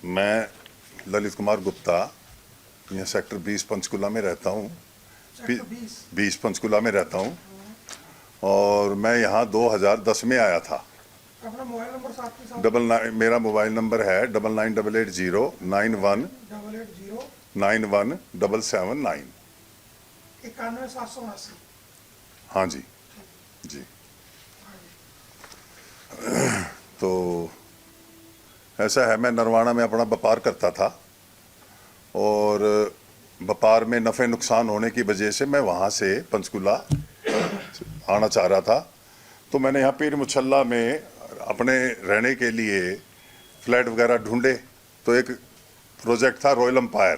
मैं ललित कुमार गुप्ता यहाँ सेक्टर 20 पंचकुला में रहता हूँ। 20 पंचकुला में रहता हूँ और मैं यहाँ 2010 में आया था। अपना मोबाइल नंबर साथ के साथ 99 मेरा मोबाइल नंबर है 9988091779 91,779। हाँ जी जी। तो ऐसा है, मैं नरवाना में अपना व्यापार करता था और व्यापार में नफ़े नुकसान होने की वजह से मैं वहाँ से पंचकुला आना चाह रहा था। तो मैंने यहाँ पीर मुछल्ला में अपने रहने के लिए फ्लैट वगैरह ढूंढे। तो एक प्रोजेक्ट था रॉयल एम्पायर,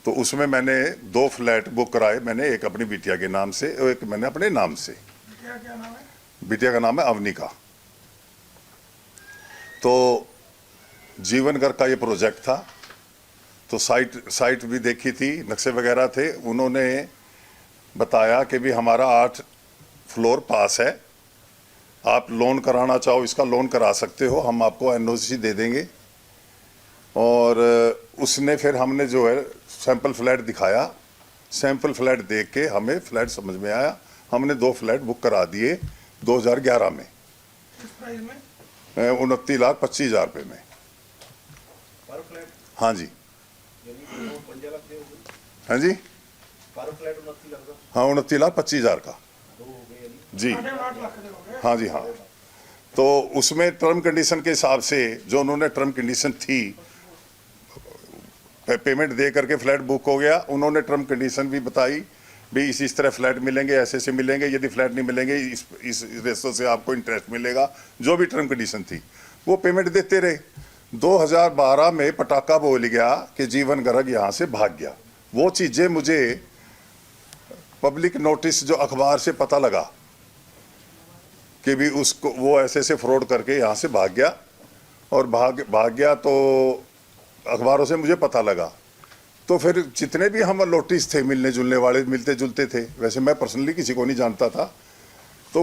तो उसमें मैंने 2 फ्लैट बुक कराए। मैंने एक अपनी बिटिया के नाम से और एक मैंने अपने नाम से। क्या नाम है? बिटिया का नाम है अवनिका। तो जीवन घर का ये प्रोजेक्ट था। तो साइट भी देखी थी, नक्शे वगैरह थे। उन्होंने बताया कि भी हमारा 8 फ्लोर पास है, आप लोन कराना चाहो इसका लोन करा सकते हो, हम आपको एनओसी दे देंगे। और उसने फिर हमने जो है सैंपल फ्लैट दिखाया। सैंपल फ्लैट देख के हमें फ्लैट समझ में आया। हमने 2 फ्लैट बुक करा दिए 2011 में। किस प्राइस में? 29,25,000 रुपये में। पर फ्लैट? हाँ जी। यानी 50 लाख दे हाँ जी। पर फ्लैट 29 लाख का? हाँ 29,25,000 का 2 हो गए यानी जी। 8.5 लाख के हो गए। हाँ जी हाँ। तो उसमें टर्म कंडीशन के हिसाब से जो उन्होंने टर्म कंडीशन थी, पेमेंट दे करके फ्लैट बुक हो गया। उन्होंने टर्म कंडीशन भी बताई भी इस तरह फ्लैट मिलेंगे, ऐसे मिलेंगे, यदि फ्लैट नहीं मिलेंगे इस रेशो से आपको इंटरेस्ट मिलेगा। जो भी टर्म कंडीशन थी वो पेमेंट देते रहे। 2012 में पटाखा बोल गया कि जीवन गर्ग यहाँ से भाग गया। वो चीज़ें मुझे पब्लिक नोटिस जो अखबार से पता लगा कि भी उसको वो ऐसे फ्रॉड करके यहाँ से भाग गया और भाग गया, तो अखबारों से मुझे पता लगा। तो फिर जितने भी हम नोटिस थे मिलने जुलने वाले, मिलते जुलते थे। वैसे मैं पर्सनली किसी को नहीं जानता था। तो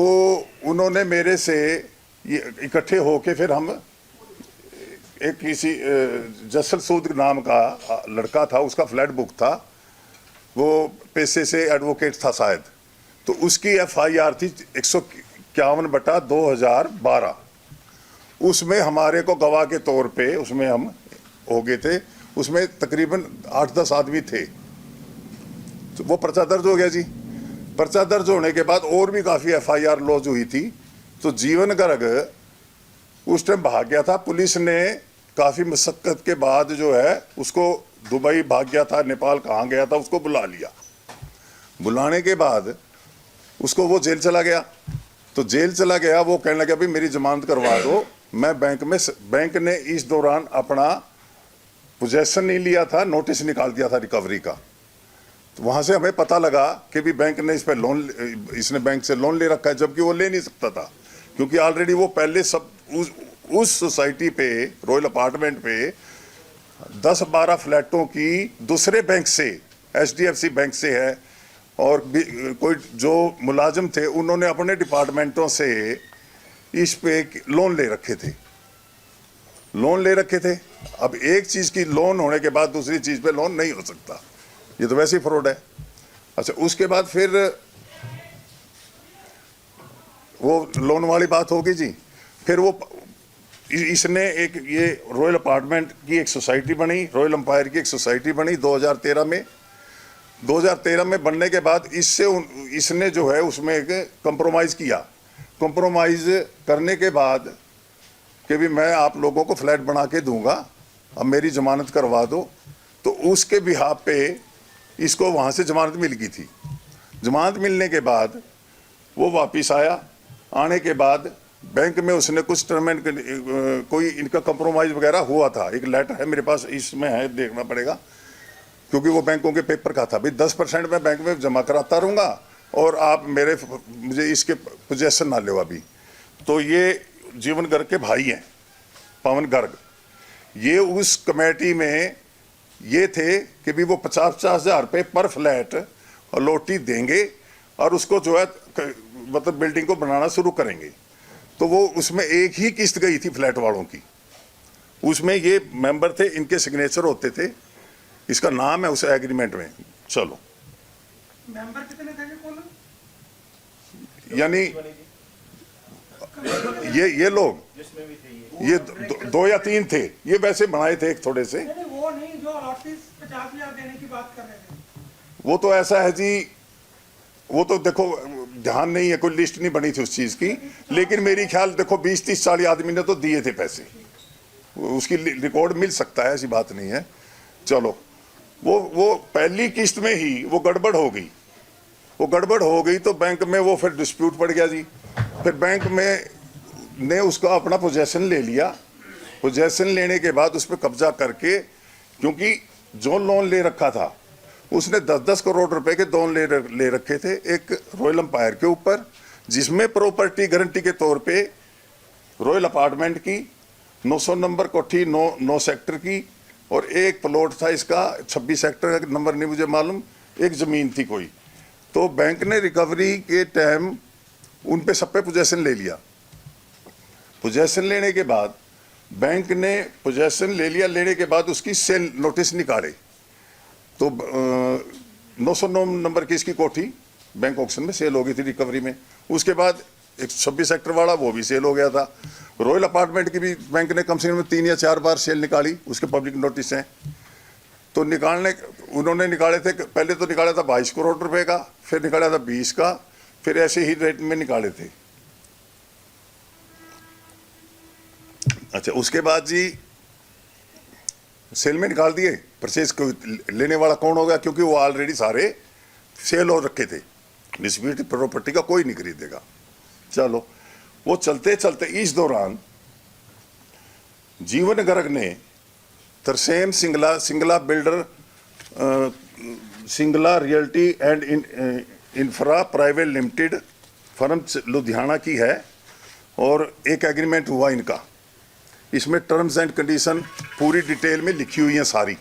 उन्होंने मेरे से ये इकट्ठे होके फिर हम एक किसी जसल सूद नाम का लड़का था, उसका फ्लैट बुक था, वो पैसे से एडवोकेट था शायद। तो उसकी FIR थी 151/2012। उसमें हमारे को गवाह के तौर पे उसमें हम हो गए थे। उसमें तकरीबन 8-10 आदमी थे। तो वो पर्चा दर्ज हो गया जी। पर्चा दर्ज होने के बाद और भी काफ़ी FIR लॉन्च हुई थी। तो जीवन गर्ग उस टाइम भाग गया था। पुलिस ने काफ़ी मशक्क़त के बाद जो है उसको, दुबई भाग गया था, नेपाल कहाँ गया था, उसको बुला लिया। बुलाने के बाद उसको वो जेल चला गया। तो जेल चला गया, वो कहने लगा भाई मेरी जमानत करवा दो। मैं बैंक ने इस दौरान अपना पोजेसन नहीं लिया था, नोटिस निकाल दिया था रिकवरी का। तो वहाँ से हमें पता लगा कि भी बैंक ने इस पर लोन, इसने बैंक से लोन ले रखा है, जबकि वो ले नहीं सकता था क्योंकि ऑलरेडी वो पहले सब उस सोसाइटी पे, रॉयल अपार्टमेंट पे 10-12 फ्लैटों की दूसरे बैंक से, HDFC बैंक से है, और कोई जो मुलाजिम थे उन्होंने अपने डिपार्टमेंटों से इस पे लोन ले रखे थे। अब एक चीज़ की लोन होने के बाद दूसरी चीज़ पे लोन नहीं हो सकता, ये तो वैसे ही फ्रॉड है। अच्छा, उसके बाद फिर वो लोन वाली बात होगी जी। फिर वो इसने एक ये रॉयल अपार्टमेंट की एक सोसाइटी बनी, रॉयल एम्पायर की एक सोसाइटी बनी 2013 में। 2013 में बनने के बाद इसने जो है उसमें एक कंप्रोमाइज़ किया। कंप्रोमाइज़ करने के बाद कि भी मैं आप लोगों को फ्लैट बना के दूंगा, अब मेरी ज़मानत करवा दो। तो उसके बिहाफ पे इसको वहाँ से ज़मानत मिल गई थी। ज़मानत मिलने के बाद वो वापस आया। आने के बाद बैंक में उसने कुछ टर्म एंड कोई इनका कंप्रोमाइज़ वगैरह हुआ था। एक लेटर है मेरे पास, इसमें है, देखना पड़ेगा क्योंकि वो बैंकों के पेपर का था। भाई 10% मैं बैंक में जमा कराता रहूँगा और आप मुझे इसके पोजेसन ना लो अभी। तो ये जीवन गर्ग के भाई हैं, पवन गर्ग। ये उस कमेटी में ये थे कि भी वो 50-50 हज़ार रुपये पर फ्लैट अलॉटी देंगे और उसको जो है मतलब बिल्डिंग को बनाना शुरू करेंगे। तो वो उसमें एक ही किस्त गई थी फ्लैट वालों की। उसमें ये मेंबर थे, इनके सिग्नेचर होते थे, इसका नाम है उस एग्रीमेंट में। चलो, मेंबर कितने थे कौन? यानी बनी थी ये लोग जिसमें भी थे ये दो या तीन थे, ये वैसे बनाए थे एक थोड़े से। नहीं वो नहीं, जो अलॉटमेंट 50,000 देने की बात कर रहे थे। वो तो ऐसा है जी, वो तो देखो ध्यान नहीं है, कोई लिस्ट नहीं बनी थी उस चीज की, लेकिन मेरी ख्याल देखो 20, 30, 40 आदमी ने तो दिए थे पैसे, उसकी रिकॉर्ड मिल सकता है, ऐसी बात नहीं है। चलो, वो पहली किस्त में ही वो गड़बड़ हो गई, वो गड़बड़ हो गई तो बैंक में वो फिर डिस्प्यूट पड़ गया जी। फिर बैंक में ने उसका अपना पोजेशन ले लिया। पोजेशन लेने के बाद उस पर कब्जा करके, क्योंकि जो लोन ले रखा था उसने 10-10 करोड़ रुपए के लोन ले रखे थे एक रॉयल एम्पायर के ऊपर, जिसमें प्रॉपर्टी गारंटी के तौर पे रॉयल अपार्टमेंट की 900 नंबर कोठी 9 सेक्टर की, और एक प्लॉट था इसका 26 सेक्टर का, नंबर नहीं मुझे मालूम, एक ज़मीन थी कोई। तो बैंक ने रिकवरी के टाइम उन पे सब पे पोजेशन ले लिया। पोजेशन लेने के बाद बैंक ने पोजेशन ले लिया, लेने के बाद उसकी सेल नोटिस निकाले। तो 909 नंबर की इसकी कोठी बैंक ऑक्शन में सेल हो गई थी रिकवरी में। उसके बाद एक 26 सेक्टर वाला वो भी सेल हो गया था। रॉयल अपार्टमेंट की भी बैंक ने कम से कम 3 या 4 बार सेल निकाली, उसके पब्लिक नोटिस हैं। तो उन्होंने निकाले थे, पहले तो निकाला था 22 करोड़ रुपए का, फिर निकाला था 20 का, फिर ऐसे ही रेट में निकाले थे। अच्छा, उसके बाद जी सेल में निकाल दिए। परचेज को लेने वाला कौन होगा, क्योंकि वो ऑलरेडी सारे सेल हो रखे थे, डिस्प्यूटेड प्रॉपर्टी का कोई नहीं खरीदेगा। चलो, वो चलते चलते इस दौरान जीवन गर्ग ने Tarsem Singla builder, Singla realty and infra private limited firm Ludhiana की है, और एक एग्रीमेंट हुआ इनका। इसमें टर्म्स एंड कंडीशन पूरी डिटेल में लिखी हुई है सारी,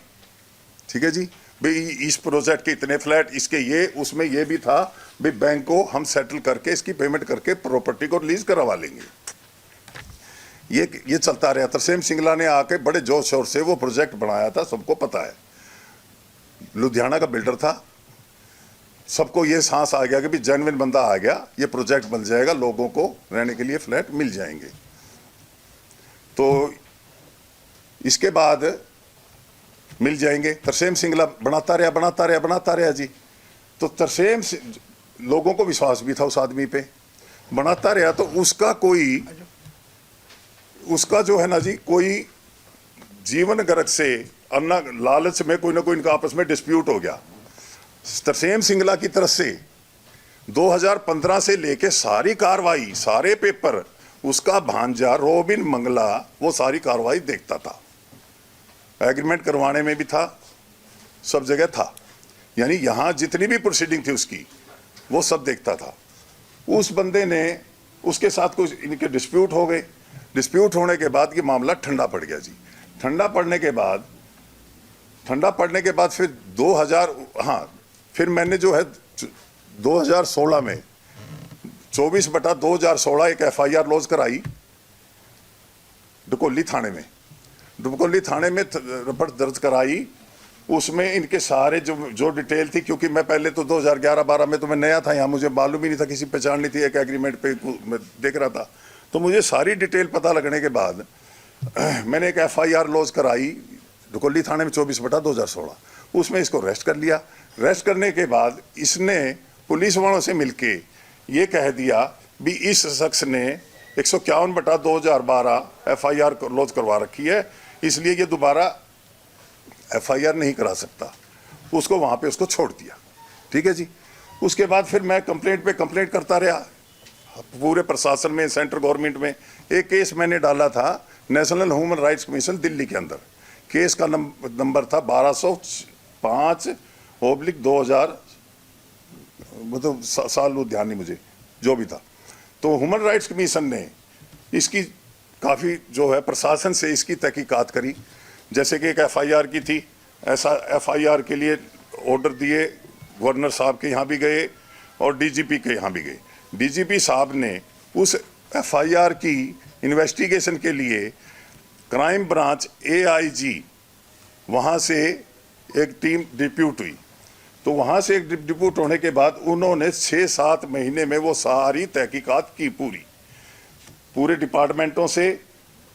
ठीक है जी। भाई इस प्रोजेक्ट के इतने फ्लैट, इसके ये, उसमें ये भी था भाई बैंक को हम सेटल करके इसकी पेमेंट करके प्रॉपर्टी को रिलीज करवा लेंगे। ये चलता रहा। तरसेम सिंगला ने आके बड़े जोर शोर से वो प्रोजेक्ट बनाया था, सबको पता है, लुधियाना का बिल्डर था। सबको ये सांस आ गया कि भी जेन्युइन बंदा आ गया, ये प्रोजेक्ट बन जाएगा, लोगों को रहने के लिए फ्लैट मिल जाएंगे। तो इसके बाद मिल जाएंगे। तरसेम सिंगला बनाता रहा जी। तो तरसेम लोगों को विश्वास भी था उस आदमी पे, बनाता रहा। तो उसका जो है ना जी, कोई जीवन गर्ग से अन्ना लालच में कोई ना कोई इनका आपस में डिस्प्यूट हो गया। तरसेम सिंगला की तरफ से 2015 से लेके सारी कार्रवाई, सारे पेपर, उसका भांजा रोबिन मंगला वो सारी कार्रवाई देखता था। एग्रीमेंट करवाने में भी था, सब जगह था, यानी यहाँ जितनी भी प्रोसीडिंग थी उसकी वो सब देखता था। उस बंदे ने, उसके साथ कुछ इनके डिस्प्यूट हो गए। डिस्प्यूट होने के बाद ये मामला ठंडा पड़ गया जी। ठंडा पड़ने के बाद फिर 2000, हाँ, फिर मैंने जो है 2016 में 24/2016 एक FIR लॉन्च कराई डकोली थाने में। डकोली थाने में रिपोर्ट दर्ज कराई। उसमें इनके सारे जो डिटेल थी, क्योंकि मैं पहले तो 2011-12 में तो मैं नया था यहाँ, मुझे मालूम ही नहीं था, किसी पहचान नहीं थी, एक एग्रीमेंट पे मैं देख रहा था। तो मुझे सारी डिटेल पता लगने के बाद मैंने एक FIR लॉन्च कराई डकोली थाने में 24/2016। उसमें इसको अरेस्ट कर लिया। अरेस्ट करने के बाद इसने पुलिस वालों से मिलके ये कह दिया भी इस शख्स ने 151/2012 FIR लॉन्च करवा रखी है, इसलिए ये दोबारा FIR नहीं करा सकता। उसको वहाँ पे उसको छोड़ दिया, ठीक है जी। उसके बाद फिर मैं कंप्लेंट पे कंप्लेंट करता रहा पूरे प्रशासन में, सेंट्रल गवर्नमेंट में। एक केस मैंने डाला था national human rights commission Delhi के अंदर। केस का नंबर था 1205/2000, मतलब साल ध्यान नहीं मुझे, जो भी था। तो ह्यूमन राइट्स कमीशन ने इसकी काफ़ी जो है प्रशासन से इसकी तहकीकात करी। जैसे कि एक FIR की थी, ऐसा FIR के लिए ऑर्डर दिए, गवर्नर साहब के यहाँ भी गए और DGP के यहाँ भी गए। DGP साहब ने उस FIR की इन्वेस्टिगेशन के लिए क्राइम ब्रांच AIG वहाँ से एक टीम डिप्यूट हुई। तो वहाँ से एक डिप्यूट होने के बाद उन्होंने 6-7 महीने में वो सारी तहकीकात की पूरे डिपार्टमेंटों से,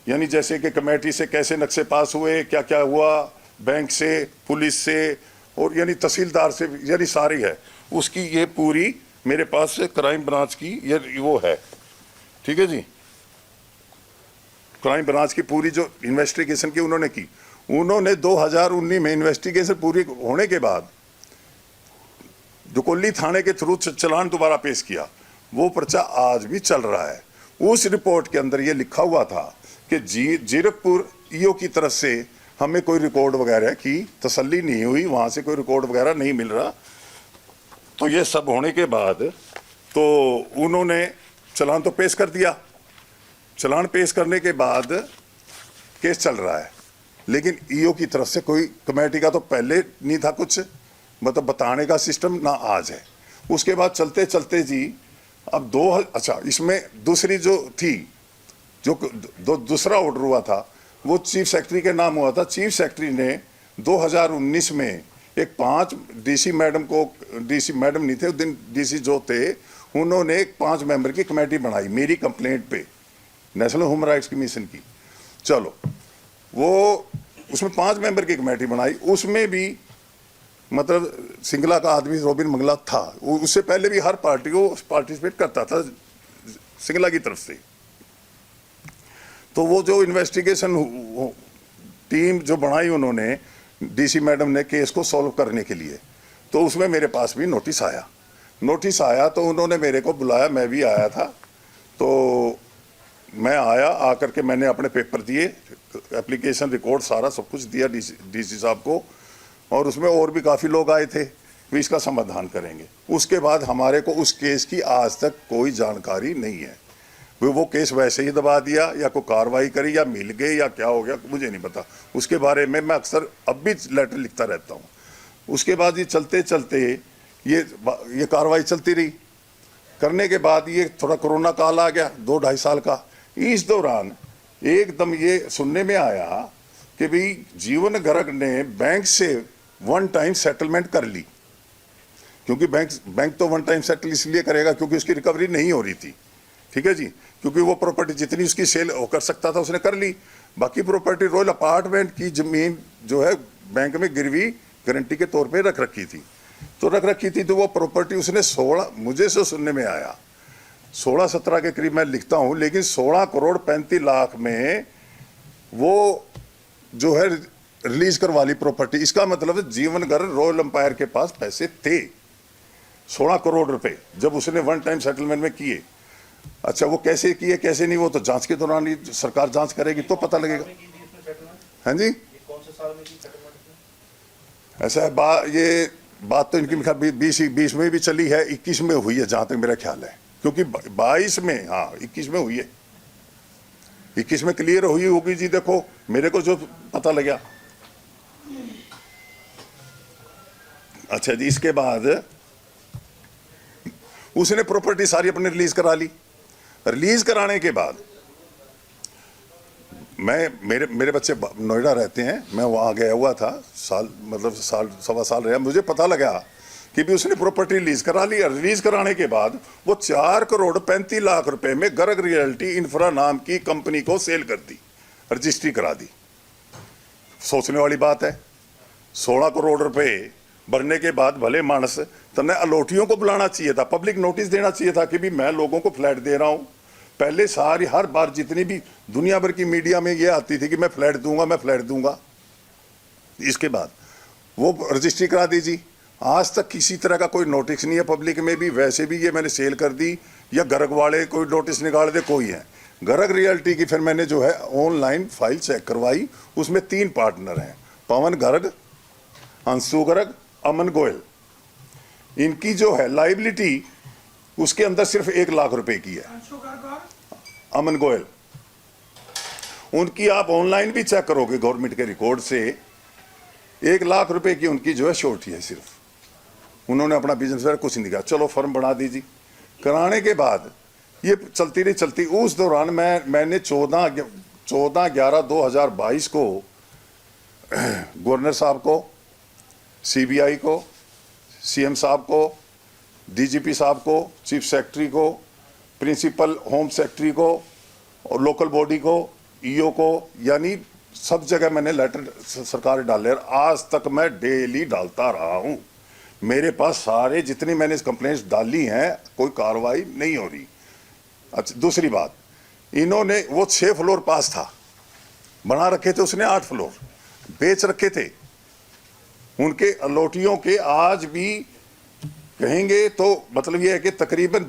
यानी जैसे कि कमेटी से कैसे नक्शे पास हुए, क्या क्या हुआ, बैंक से, पुलिस से, और यानी तहसीलदार से, यानी सारी है उसकी ये पूरी मेरे पास से क्राइम ब्रांच की ये वो है। ठीक है जी, क्राइम ब्रांच की पूरी जो इन्वेस्टिगेशन की उन्होंने 2019 में इन्वेस्टिगेशन पूरी होने के बाद दुकोली थाने के थ्रू चालान दोबारा पेश किया। वो पर्चा आज भी चल रहा है। उस रिपोर्ट के अंदर ये लिखा हुआ था कि जीरकपुर ईओ की तरफ से हमें कोई रिकॉर्ड वगैरह की तसल्ली नहीं हुई, वहां से कोई रिकॉर्ड वगैरह नहीं मिल रहा। तो ये सब होने के बाद तो उन्होंने चालान तो पेश कर दिया। चालान पेश करने के बाद केस चल रहा है, लेकिन ईओ की तरफ से कोई, कमेटी का तो पहले नहीं था कुछ, मतलब बताने का सिस्टम ना आज है। उसके बाद चलते चलते जी अब अच्छा, इसमें दूसरी जो थी, जो दूसरा ऑर्डर हुआ था वो चीफ सेक्रेटरी के नाम हुआ था। चीफ सेक्रेटरी ने 2019 में एक 5 डीसी मैडम को, डीसी मैडम नहीं थे उस दिन, डीसी जो थे उन्होंने एक 5 मेंबर की कमेटी बनाई मेरी कंप्लेंट पे, नेशनल ह्यूमन राइट्स कमीशन की। चलो, वो उसमें 5 मेंबर की कमेटी बनाई, उसमें भी मतलब सिंगला का आदमी रॉबिन मंगला था। उससे पहले भी हर पार्टी को पार्टिसिपेट करता था सिंगला की तरफ से। तो वो जो इन्वेस्टिगेशन टीम जो बनाई उन्होंने, डीसी मैडम ने, केस को सॉल्व करने के लिए, तो उसमें मेरे पास भी नोटिस आया। तो उन्होंने मेरे को बुलाया, मैं भी आया था। तो मैं आया, आकर के मैंने अपने पेपर दिए, एप्लीकेशन रिकॉर्ड सारा सब कुछ दिया डीसी साहब को, और उसमें और भी काफ़ी लोग आए थे, वे इसका समाधान करेंगे। उसके बाद हमारे को उस केस की आज तक कोई जानकारी नहीं है। वो केस वैसे ही दबा दिया, या कोई कार्रवाई करी, या मिल गए, या क्या हो गया मुझे नहीं पता। उसके बारे में मैं अक्सर अब भी लेटर लिखता रहता हूँ। उसके बाद ये चलते चलते ये कार्रवाई चलती रही। करने के बाद ये थोड़ा कोरोना काल आ गया 2-2.5 साल का। इस दौरान एकदम ये सुनने में आया कि भाई जीवन गर्ग ने बैंक से 1 टाइम सेटलमेंट कर ली, क्योंकि बैंक तो 1 टाइम सेटल इसलिए करेगा क्योंकि उसकी रिकवरी नहीं हो रही थी। ठीक है जी, क्योंकि वो प्रॉपर्टी जितनी उसकी सेल कर सकता था उसने कर ली। बाकी प्रॉपर्टी रॉयल अपार्टमेंट की जमीन जो है बैंक में गिरवी गारंटी के तौर पे रख रखी थी। तो वो प्रॉपर्टी उसने 16, मुझे से सुनने में आया 16-17 के करीब मैं लिखता हूँ, लेकिन 16 करोड़ 35 लाख में वो जो है रिलीज करवा ली प्रॉपर्टी। इसका मतलब जीवन गर्ग रॉयल एम्पायर के पास पैसे थे 16 करोड़ रुपए, जब उसने 1 टाइम सेटलमेंट में किए। अच्छा, वो कैसे किए कैसे नहीं, वो तो जांच के दौरान ही सरकार जांच करेगी तो पता लगेगा। हाँ जी, कौन से साल में की सेटलमेंट? ऐसा है, ये बात तो इनकी 20 में भी चली है, 21 में हुई है जहां तक मेरा ख्याल है, क्योंकि 22 में, हाँ 21 में हुई है, 21 में क्लियर हुई होगी जी। देखो मेरे को जो पता लगा। अच्छा जी, इसके बाद उसने प्रॉपर्टी सारी अपने रिलीज करा ली। रिलीज कराने के बाद मेरे बच्चे नोएडा रहते हैं, मैं वहाँ गया हुआ था, साल 1.25 साल रहा। मुझे पता लगा कि भी उसने प्रॉपर्टी रिलीज करा ली। रिलीज कराने के बाद वो 4 करोड़ 35 लाख रुपए में गर्ग रियल्टी इंफ्रा नाम की कंपनी को सेल कर दी, रजिस्ट्री करा दी। सोचने वाली बात है, 16 करोड़ रुपए भरने के बाद भले मानस तने अलोटियों को बुलाना चाहिए था, पब्लिक नोटिस देना चाहिए था कि भी मैं लोगों को फ्लैट दे रहा हूं। पहले सारी हर बार जितनी भी दुनिया भर की मीडिया में ये आती थी कि मैं फ्लैट दूंगा। इसके बाद वो रजिस्ट्री करा दीजिए। आज तक किसी तरह का कोई नोटिस नहीं है पब्लिक में भी, वैसे भी ये मैंने सेल कर दी या गर्ग वाले कोई नोटिस निकाल दे, कोई है। गर्ग रियल्टी की फिर मैंने जो है ऑनलाइन फाइल चेक करवाई, उसमें 3 पार्टनर हैं, पवन गर्ग, अंशु गर्ग, अमन गोयल। इनकी जो है लाइबिलिटी उसके अंदर सिर्फ 1 लाख रुपए की है। अमन गोयल, उनकी आप ऑनलाइन भी चेक करोगे गवर्नमेंट के रिकॉर्ड से, 1 लाख रुपए की उनकी जो है श्योरिटी है सिर्फ। उन्होंने अपना बिजनेस वगैरह कुछ नहीं किया। चलो फर्म बना दीजिए। कराने के बाद ये चलती रही। उस दौरान मैंने 14/11/2022 को गवर्नर साहब को, सीबीआई को, सीएम साहब को, डीजीपी साहब को, चीफ सेक्रेटरी को, प्रिंसिपल होम सेक्रेटरी को और लोकल बॉडी को, ईओ को, यानी सब जगह मैंने लेटर सरकार डाले। आज तक मैं डेली डालता रहा हूं। मेरे पास सारे जितनी मैंने कंप्लेंट्स डाली हैं, कोई कार्रवाई नहीं हो रही। अच्छा, दूसरी बात, इन्होंने वो 6 फ्लोर पास था, बना रखे थे उसने 8 फ्लोर, बेच रखे थे। उनके अलॉटियों के आज भी कहेंगे तो मतलब ये है कि तकरीबन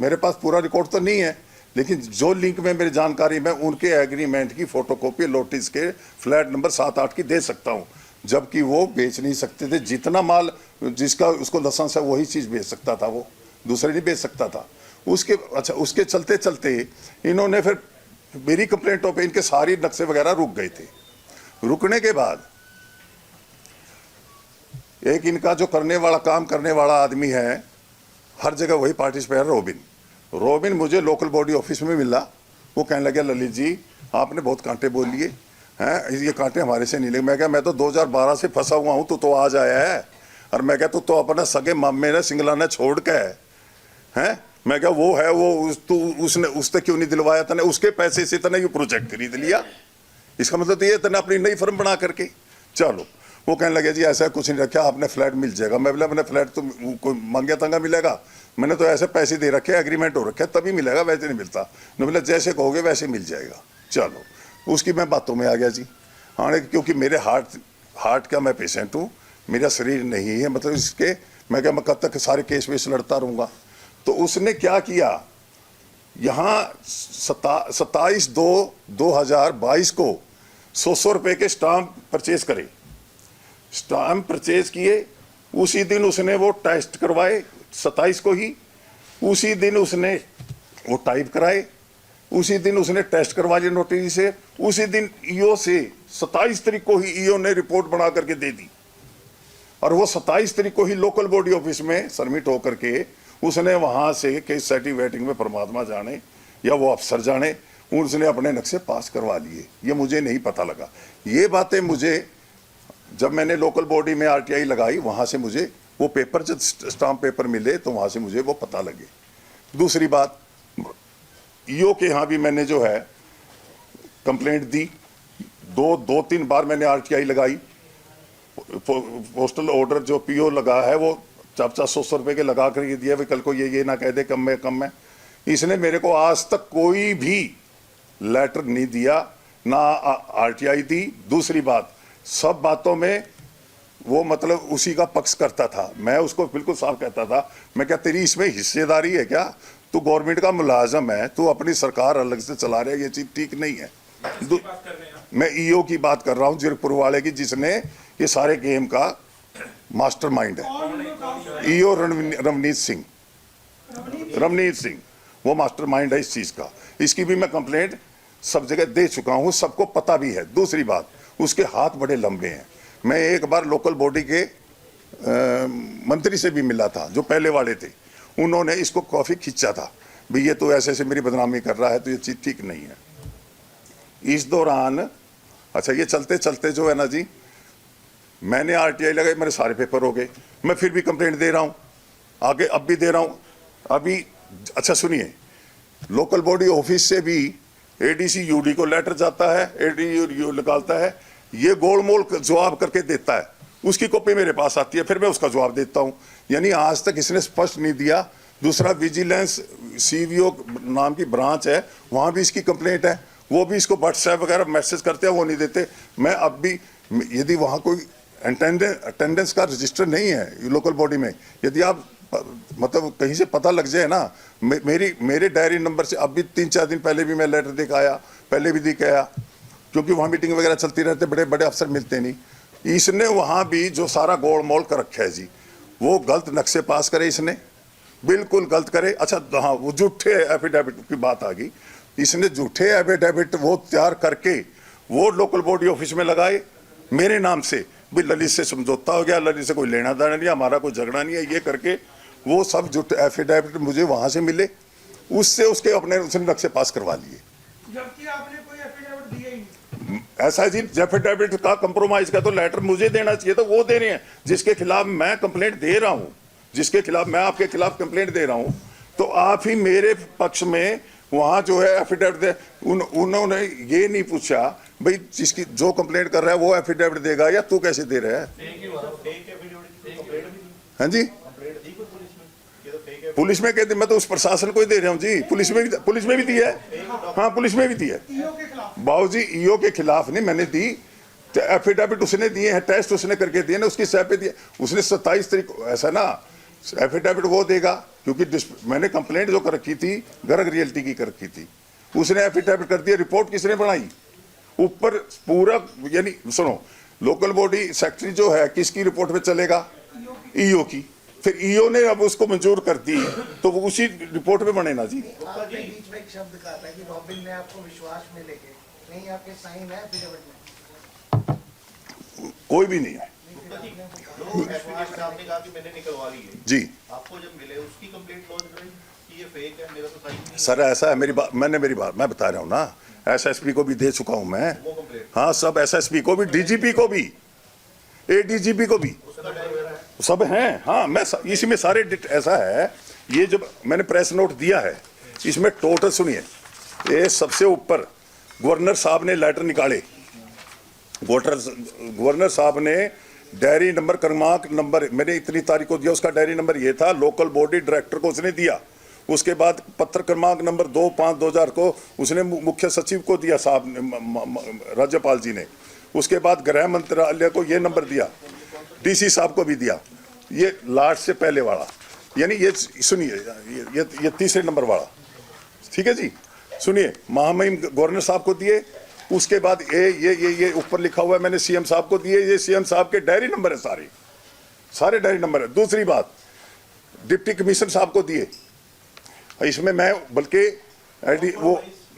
मेरे पास पूरा रिकॉर्ड तो नहीं है, लेकिन जो लिंक में मेरी जानकारी में उनके एग्रीमेंट की फोटोकॉपी नोटिस के फ्लैट नंबर 7-8 की दे सकता हूं, जबकि वो बेच नहीं सकते थे। जितना माल जिसका उसको लाइसेंस है वही चीज बेच सकता था, वो दूसरे नहीं बेच सकता था। उसके चलते चलते इन्होंने फिर मेरी कंप्लेंटों पे इनके सारी नक्शे वगैरह रुक गए थे। रुकने के बाद एक इनका जो काम करने वाला आदमी है, हर जगह वही पार्टिसिपेट है, रोबिन मुझे लोकल बॉडी ऑफिस में मिला। वो कहने लगे ललित जी आपने बहुत कांटे बोल लिए हैं, ये कांटे हमारे से नहीं लगे। मैं क्या, मैं तो 2012 से फंसा हुआ हूँ, तो आज आया है। और मैं क्या, तो अपना सगे मामे ने सिंगला ने छोड़ के हैं। मैं क्या, वो है वो उसने क्यों नहीं दिलवाया? तने उसके पैसे से तने ये प्रोजेक्ट खरीद लिया। इसका मतलब तो ये तने अपनी नई फर्म बना करके चलो। वो कहने लगे जी ऐसा कुछ नहीं रखा, आपने फ्लैट मिल जाएगा। मैं बोला मैंने फ्लैट तो कोई मांगा तंगा मिलेगा, मैंने तो ऐसे पैसे दे रखे, एग्रीमेंट हो रखे, तभी मिलेगा, वैसे नहीं मिलता। मैं बोला जैसे कहोगे वैसे मिल जाएगा। चलो, उसकी मैं बातों में आ गया जी। हाँ, क्योंकि मेरे हार्ट का मैं पेशेंट हूँ, मेरा शरीर नहीं है, मतलब इसके मैं क्या, मैं कब तक सारे केस वेस लड़ता रहूँगा। तो उसने क्या किया, यहाँ 27/2/2022 को 100 रुपये के स्टाम्प परचेज करे। स्टाम्प परचेज किए, उसी दिन उसने वो टेस्ट करवाए 27 को ही, उसी दिन उसने वो टाइप कराए, उसी दिन उसने टेस्ट करवा लिए नोटिस से, उसी दिन ईओ से 27 तारीख को ही ईओ ने रिपोर्ट बना करके दे दी। और वो 27 तारीख को ही लोकल बॉडी ऑफिस में सबमिट होकर के उसने वहां से केस सर्टिफिकेटिंग में परमात्मा जाने या वो अफसर जाने, उसने अपने नक्शे पास करवा लिए। ये मुझे नहीं पता लगा। ये बातें मुझे जब मैंने लोकल बॉडी में आरटीआई लगाई, वहां से मुझे वो पेपर, जब स्टाम्प पेपर मिले तो वहां से मुझे वो पता लगे। दूसरी बात, ईओ के यहाँ भी मैंने जो है कंप्लेंट दी, 2-3 बार मैंने आरटीआई लगाई। पोस्टल ऑर्डर जो पीओ लगा है वो 400 रुपए के लगा कर दिया, कल को ये ना कह दे कम में। इसने मेरे को आज तक कोई भी लेटर नहीं दिया, ना आरटीआई दी। दूसरी बात, सब बातों में वो मतलब उसी का पक्ष करता था। मैं उसको बिल्कुल साफ कहता था, मैं क्या तेरी इसमें हिस्सेदारी है क्या? तू गवर्नमेंट का मुलाजम है, तू अपनी सरकार अलग से चला रहा है, ये चीज ठीक नहीं है। मैं ईओ की बात कर रहा हूँ, जीरकपुर वाले की, जिसने ये सारे गेम का मास्टरमाइंड है। ईओ रवनीत सिंह वो मास्टरमाइंड है इस चीज का। इसकी भी मैं कंप्लेंट सब जगह दे चुका हूँ, सबको पता भी है। दूसरी बात, उसके हाथ बड़े लंबे हैं। मैं एक बार लोकल बॉडी के मंत्री से भी मिला था, जो पहले वाले थे। उन्होंने इसको कॉफी खींचा था, भाई ये तो ऐसे मेरी बदनामी कर रहा है, तो ये चीज ठीक नहीं है। इस दौरान अच्छा, ये चलते चलते जो है ना जी, मैंने आरटीआई लगाई, मेरे सारे पेपर हो गए। मैं फिर भी कंप्लेंट दे रहा हूँ, आगे अब भी दे रहा हूँ। अभी अच्छा सुनिए, लोकल बॉडी ऑफिस से भी एडीसी यूडी को लेटर जाता है, एडीसी निकालता है, ये गोलमोल जवाब करके देता है, उसकी कॉपी मेरे पास आती है, फिर मैं उसका जवाब देता हूँ। यानी आज तक इसने स्पष्ट नहीं दिया। दूसरा, विजिलेंस सीवीओ नाम की ब्रांच है, वहाँ भी इसकी कंप्लेंट है, वो भी इसको व्हाट्सएप वगैरह मैसेज करते हैं, वो नहीं देते। मैं अब भी, यदि वहाँ कोई अटेंडेंस का रजिस्टर नहीं है लोकल बॉडी में, यदि आप मतलब कहीं से पता लग जाए ना, मेरे डायरी नंबर से, अब भी 3-4 दिन पहले भी मैं लेटर दे के आया, पहले भी दे के आया, क्योंकि वहाँ मीटिंग वगैरह चलती रहते, बड़े बड़े अफसर मिलते नहीं। इसने वहाँ भी जो सारा गोल मोल कर रखा है जी, वो गलत नक्शे पास करे, इसने बिल्कुल गलत करे। अच्छा हाँ, वो झूठे एफिडेविट की बात आ गई, इसने झूठे एफिडेविट वो तैयार करके वो लोकल बॉडी ऑफिस में लगाए मेरे नाम से, भी ललित से समझौता हो गया, ललित से कोई लेना देना नहीं, हमारा कोई झगड़ा नहीं है, ये करके वो सब झूठे एफिडेविट मुझे वहाँ से मिले, उससे उसके अपने उसने नक्शे पास करवा लिए। जबकि आपने कोई एफिडेविट दिया ऐसा है जी, एफिडेविट का कंप्रोमाइज का तो लेटर मुझे देना चाहिए, तो वो दे रहे हैं जिसके खिलाफ मैं कंप्लेंट दे रहा हूं, जिसके खिलाफ मैं आपके खिलाफ कंप्लेंट दे रहा हूं, तो आप ही मेरे पक्ष में वहां जो है एफिडेविट दे। उन्होंने ये नहीं पूछा भाई जिसकी जो कंप्लेंट कर रहा है वो एफिडेविट देगा या तू कैसे दे रहा है। हाँ जी, पुलिस में कहते, मैं तो उस प्रशासन को ही दे रहा हूँ जी, पुलिस में भी दी है, हाँ पुलिस में भी दी है ईओ के खिलाफ। बाबू जी। ईओ के खिलाफ नहीं मैंने दी, तो एफिडेविट उसने दिए हैं, टेस्ट उसने करके दिए ना, उसकी सह पे दिया उसने 27 तारीख को, ऐसा ना एफिडेविट वो देगा क्योंकि मैंने कंप्लेंट जो कर रखी थी गर्ग रियल्टी की कर रखी थी, उसने एफिडेविट कर दिया। रिपोर्ट किसने बनाई ऊपर पूरा, यानी सुनो, लोकल बॉडी सेक्रेटरी जो है किसकी रिपोर्ट पे चलेगा, ईओ की, फिर ईओ ने अब उसको मंजूर कर दी तो वो उसी रिपोर्ट में बने ना जी। आपने बीच में एक शब्द कहा था कि रॉबिन ने आपको विश्वास में लेके, नहीं आपके साइन है एफिडेविट में? कोई भी नहीं है एफिडेविट आपने कहा कि मैंने निकलवा ली है जी। आपको जब मिले उसकी कंप्लेंट लॉन्च करें कि ये फेक है, मेरा तो साइन नहीं है। सर ऐसा है, मेरी बात मैं बता रहा हूँ ना, एसएसपी को भी दे चुका हूँ मैं, वो कंप्लेंट हाँ सब एसएसपी को भी, डीजीपी को भी, एडीजीपी को भी, उसका ड्राइवर है। सब हैं। हाँ मैं इसी में सारे ऐसा है, ये जब मैंने प्रेस नोट दिया है इसमें टोटल सुनिए, ये सबसे ऊपर गवर्नर साहब ने लेटर निकाले, गवर्नर साहब ने डायरी नंबर क्रमांक नंबर मैंने इतनी तारीख को दिया, उसका डायरी नंबर ये था, लोकल बॉडी डायरेक्टर को उसने दिया। उसके बाद पत्र क्रमांक नंबर 2/5/2000 को उसने मुख्य सचिव को दिया साहब ने, राज्यपाल जी ने। उसके बाद गृह मंत्रालय को ये नंबर दिया, डीसी साहब को भी दिया, ये लास्ट से पहले वाला, यानी ये सुनिए ये तीसरे नंबर वाला, ठीक है जी। सुनिए, महामहिम गवर्नर साहब को दिए, उसके बाद ये ऊपर लिखा हुआ है मैंने सीएम साहब को दिए, ये सीएम साहब के डायरी नंबर है, सारे डायरी नंबर है। दूसरी बात, डिप्टी कमिश्नर साहब को दिए, इसमें मैं बल्कि वो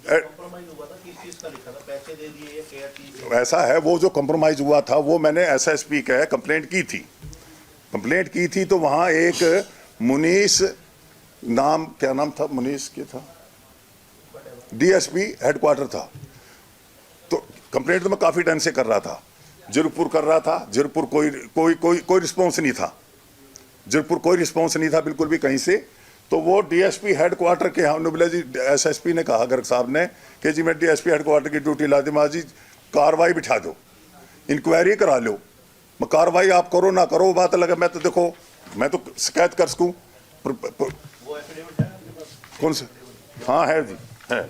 कॉम्प्रोमाइज हुआ था, किस चीज का लिखा था, पैसे दे दिए या क्या चीज? ऐसा है, वो जो कंप्रोमाइज हुआ था वो मैंने एसएसपी का कंप्लेंट की थी, तो वहाँ एक मुनीस नाम, क्या नाम था मुनीस के था, डीएसपी हेडक्वार्टर था, तो कंप्लेंट तो मैं काफ़ी टाइम से कर रहा था, जीरपुर कर रहा था, जीरपुर कोई रिस्पॉन्स नहीं था, जीरपुर कोई रिस्पॉन्स नहीं था बिल्कुल भी कहीं से। तो वो डीएसपी हेडक्वार्टर के हमने बोला जी, एसएसपी ने कहा गर्ग साहब ने कि जी मैं डीएसपी हेडक्वार्टर की ड्यूटी ला दी, माँ जी कार्रवाई बिठा दो, इंक्वायरी करा लो, कार्रवाई आप करो ना करो बात अलग है, मैं तो देखो मैं तो शिकायत कर सकूँ। वो एफिडेविट है आपके पास? कौन सा? हाँ है जी, है,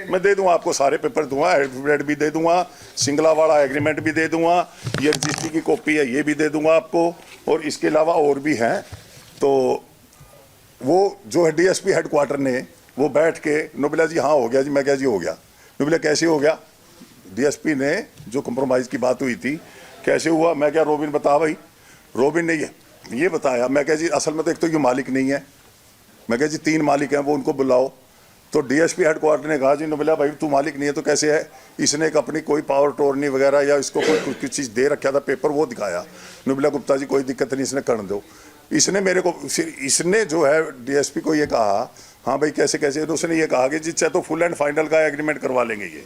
मैं दे दूंगा आपको, सारे पेपर दूंगा, एफिडेविट भी दे दूंगा, सिंगला वाला एग्रीमेंट भी दे दूंगा, ये रजिस्ट्री की कॉपी है ये भी दे दूंगा आपको, और इसके अलावा और भी हैं। तो वो जो है डीएसपी हेडक्वार्टर ने वो बैठ के नोबिला जी हाँ हो गया जी, मैं क्या जी हो गया, नोबिला कैसे हो गया, डीएसपी ने जो कंप्रोमाइज़ की बात हुई थी कैसे हुआ, मैं क्या रोबिन बता भाई, रोबिन ने ये बताया, मैं क्या जी असल में तो एक तो ये मालिक नहीं है, मैं क्या जी 3 मालिक हैं वो उनको बुलाओ, तो डीएसपी हेडक्वार्टर ने कहा जी नोबिला भाई तू मालिक नहीं है तो कैसे है, इसने एक अपनी कोई पावर टोरनी वगैरह या इसको कोई कुछ चीज़ दे रखा था पेपर, वो दिखाया, नोबिला गुप्ता जी कोई दिक्कत नहीं इसने कर दो, इसने मेरे को इसने जो है डीएसपी को ये कहा हाँ भाई कैसे कैसे, तो उसने ये कहा कि जी चाहे तो फुल एंड फाइनल का एग्रीमेंट करवा लेंगे ये,